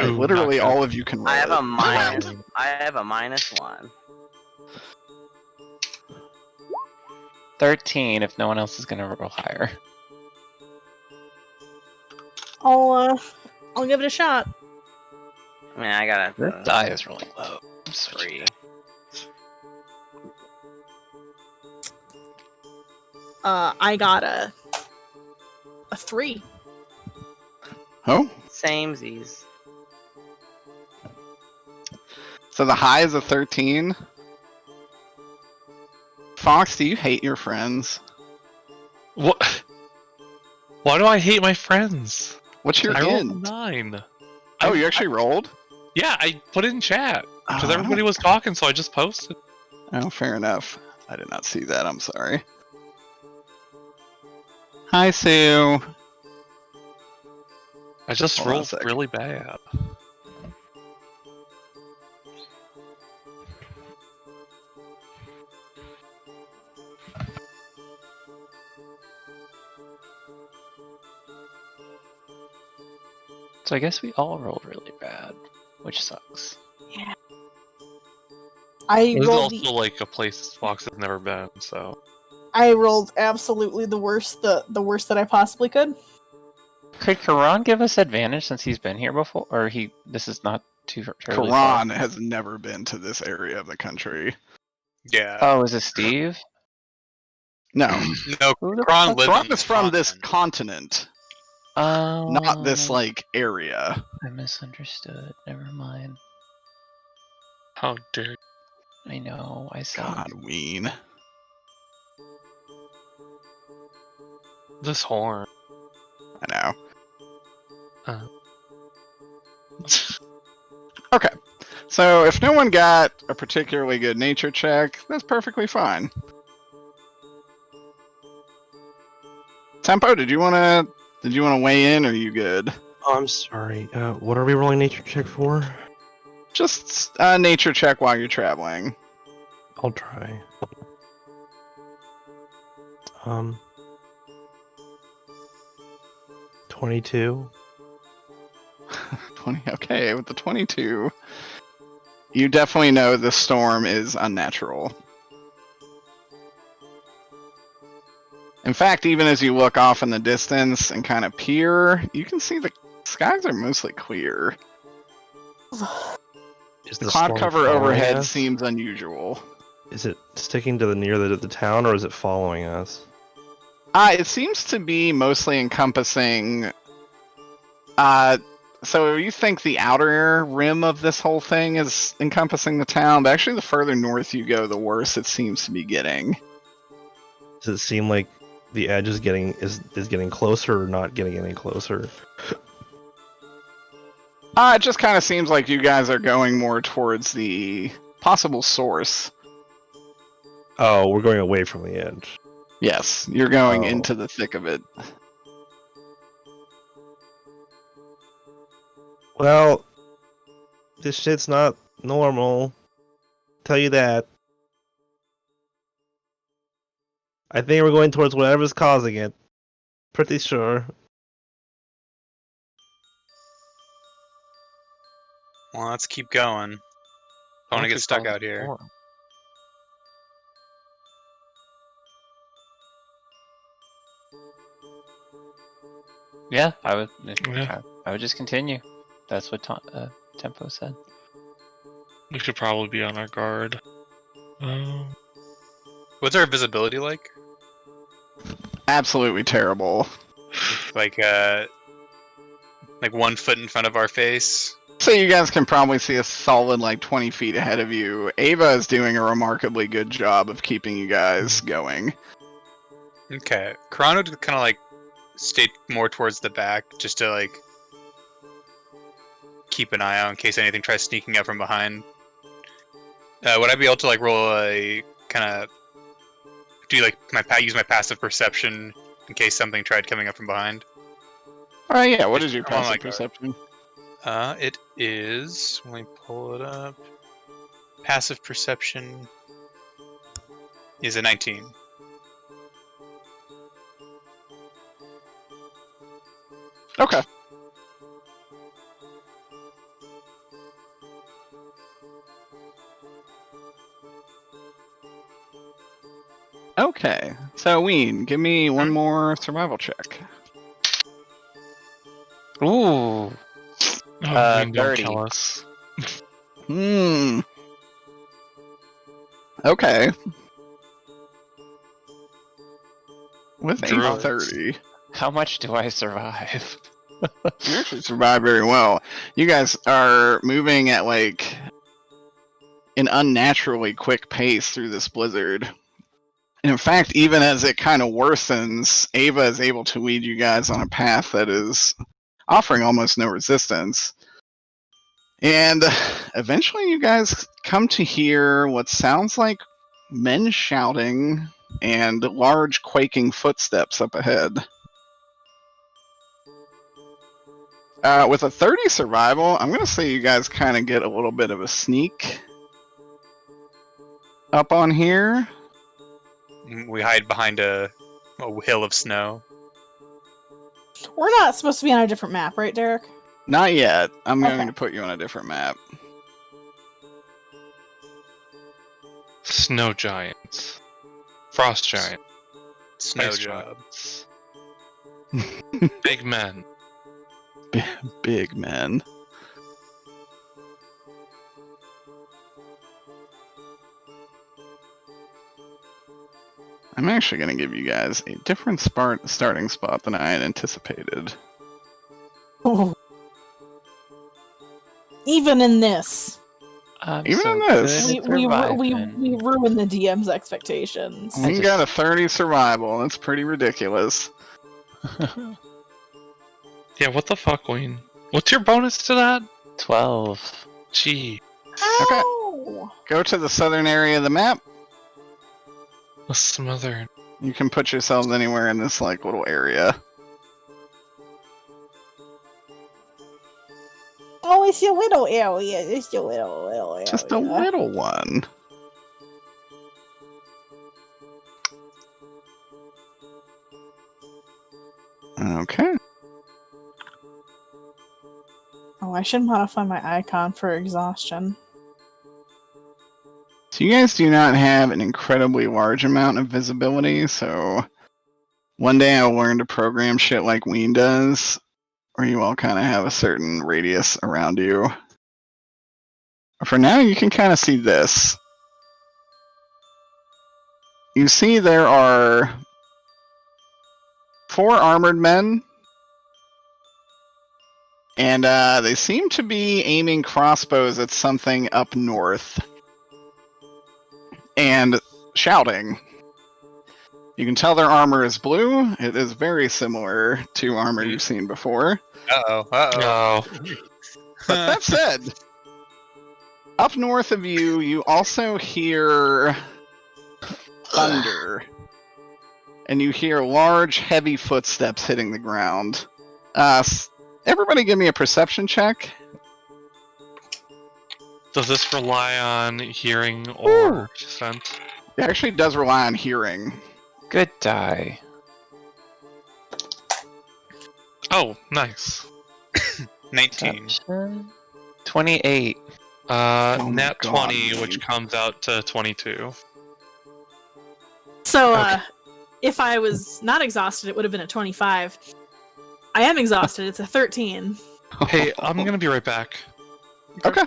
Ooh, Literally not good. all of you can roll I have it. a minus. I have a -1. 13 if no one else is gonna roll higher. I'll give it a shot. I mean, I got This a die is rolling low. I'm 3. I got a 3. Oh, Samesies. so the high is a 13. Fox, do you hate your friends? What? Why do I hate my friends? What's your I rolled a int? 9. Oh, you actually rolled? Yeah, I put it in chat because Oh, everybody was talking, so I just posted. Oh, fair enough. I did not see that. I'm sorry. Hi, Sue. I just Hold on a rolled sec. really bad. So I guess we all rolled really bad, which sucks. I This is rolled also like a place Fox has never been, so I rolled absolutely the worst that I possibly could. Could Karan give us advantage since he's been here before, or this is not too terribly far? Karan has never been to this area of the country. Yeah. Oh, is it Steve? No. No, Who the Kron fuck- lived Karan on is this from this continent. continent, Oh, not this, like, area. I misunderstood. Never mind. how dare you. I know. I saw. God, Ween. This horn. I know. Okay. So if no one got a particularly good nature check, that's perfectly fine. Tempo, did you wanna weigh in, or are you good? Oh, I'm sorry. What are we rolling nature check for? Just a nature check while you're traveling. I'll try. 22. 20. Okay, with the 22, you definitely know the storm is unnatural. In fact, even as you look off in the distance and kind of peer, you can see the skies are mostly clear. Is The the cloud storm cover following overhead us? seems unusual. Is it sticking to the near the town, or is it following us? It seems to be mostly encompassing. So you think the outer rim of this whole thing is encompassing the town, but actually the further north you go, the worse it seems to be getting. Does it seem like the edge is getting closer or not getting any closer? It just kind of seems like you guys are going more towards the possible source. Oh, we're going away from the edge. Yes, you're going Oh. into the thick of it. Well, this shit's not normal. Tell you that. I think we're going towards whatever's causing it. Pretty sure. Well, let's keep going. I want to get stuck out here. Yeah, I would. Yeah. I would just continue. That's what Tempo said. We should probably be on our guard. What's our visibility like? Absolutely terrible. Like 1 foot in front of our face. So you guys can probably see a solid 20 feet ahead of you. Ava is doing a remarkably good job of keeping you guys going. Okay. Karan would kind of stay more towards the back, just to keep an eye out in case anything tries sneaking up from behind. Would I be able to roll a kind of use my passive perception in case something tried coming up from behind? Alright, yeah, what is your I'm on my passive guard. perception? It is. Let me pull it up. Passive perception is a 19. Okay. Okay, so Ween, give me one more survival check. Ooh. Don't 30. tell us. Okay. With a Druids. 30, How much do I survive? you actually survived very well. You guys are moving at an unnaturally quick pace through this blizzard. And in fact, even as it kind of worsens, Ava is able to lead you guys on a path that is offering almost no resistance. And eventually you guys come to hear what sounds like men shouting and large quaking footsteps up ahead. With a 30 survival, I'm going to say you guys kind of get a little bit of a sneak up on here. We hide behind a hill of snow. We're not supposed to be on a different map, right, Derek? Not yet. I'm going Okay. to put you on a different map. Snow giants. Frost giants. Snow Ice job. giants. Big men. Big men. I'm actually going to give you guys a different starting spot than I had anticipated. Oh. Even in this, I'm Even so on this. good we at we surviving. ruin the DM's expectations. I You got a 30 survival. That's pretty ridiculous. Yeah, what the fuck, Wayne? What's your bonus to that? 12. Gee, Okay. Ow! Go to the southern area of the map. a smother. You can put yourselves anywhere in this little area. Oh, it's a little area. It's a little area. Just a little one. Okay. Oh, I should modify my icon for exhaustion. So you guys do not have an incredibly large amount of visibility, so One day I'll learn to program shit like Ween does, where you all kind of have a certain radius around you. For now, you can kind of see this. You see there are 4 armored men, and they seem to be aiming crossbows at something up north and shouting. You can tell their armor is blue. It is very similar to armor you've seen before. Uh-oh, uh-oh. Oh, But that said, up north of you, you also hear thunder. And you hear large, heavy footsteps hitting the ground. Everybody give me a perception check. does this rely on hearing or scent? It actually does rely on hearing. Good die. Oh, nice. 19. Perception. 28. Oh Nat my God, 20, dude. which comes out to 22. So, Okay. if I was not exhausted, it would have been a 25. I am exhausted. It's a 13. Hey, I'm gonna be right back. Okay.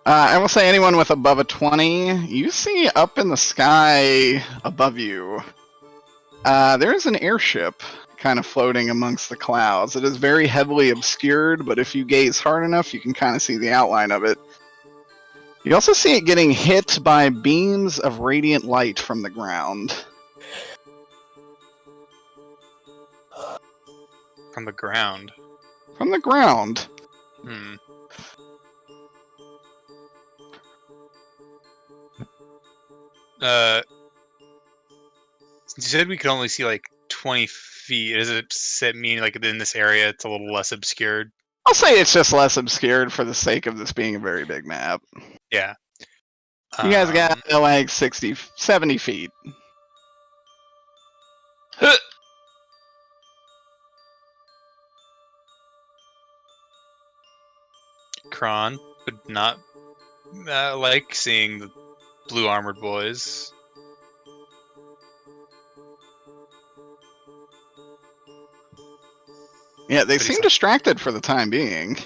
I will say anyone with above a 20, you see up in the sky above you, there's an airship kind of floating amongst the clouds. It is very heavily obscured, but if you gaze hard enough, you can kind of see the outline of it. You also see it getting hit by beams of radiant light from the ground. From the ground. From the ground. Hmm. You said we could only see like 20 feet. Does it mean like in this area it's a little less obscured? I'll say it's just less obscured for the sake of this being a very big map. Yeah. You guys got like 60, 70 feet. Kron would not like seeing the blue armored boys. Yeah, they But he's seem not- distracted for the time being.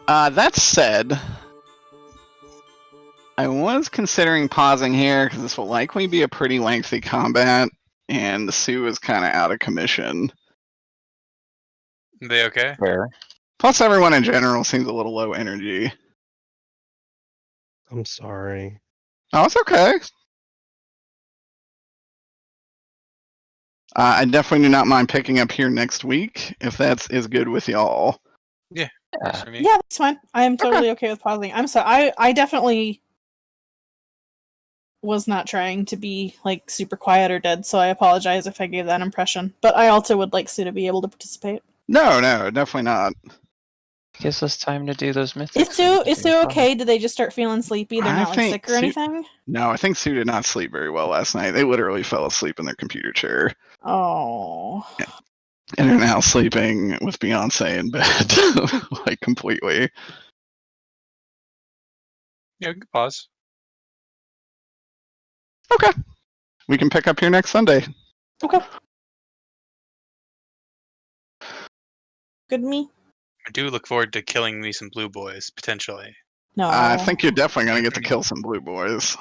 That said, I was considering pausing here because this will likely be a pretty lengthy combat, and the Sioux is kind of out of commission. Are they okay? Where? Plus, everyone in general seems a little low energy. I'm sorry. Oh, it's okay. I definitely do not mind picking up here next week if that's is good with y'all. Yeah. For me? Yeah, that's fine. I am totally okay with pausing. I'm sorry. I definitely was not trying to be like super quiet or dead, so I apologize if I gave that impression. But I also would like Sue to be able to participate. No, definitely not. Gives us time to do those mythics. Is Sue okay? Did they just start feeling sleepy? They're I not like think sick or Sue- anything? No, I think Sue did not sleep very well last night. They literally fell asleep in their computer chair. Oh. And are now sleeping with Beyonce in bed. Like, completely. Yeah, we can pause. Okay. We can pick up here next Sunday. Okay. Good me? I do look forward to killing me some blue boys, potentially. No. I think you're definitely going to get to kill some blue boys.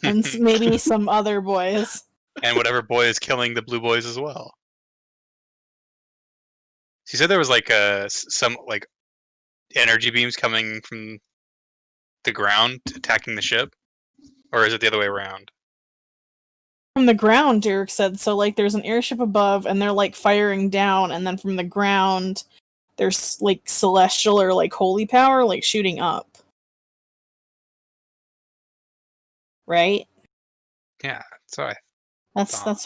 And maybe some other boys. And whatever boy is killing the blue boys as well. She said there was like some like energy beams coming from the ground attacking the ship, or is it the other way around? From the ground, Derek said. So, like, there's an airship above, and they're, like, firing down, and then from the ground, there's, like, celestial or, like, holy power, like, shooting up. Right? Yeah, so I That's thought. what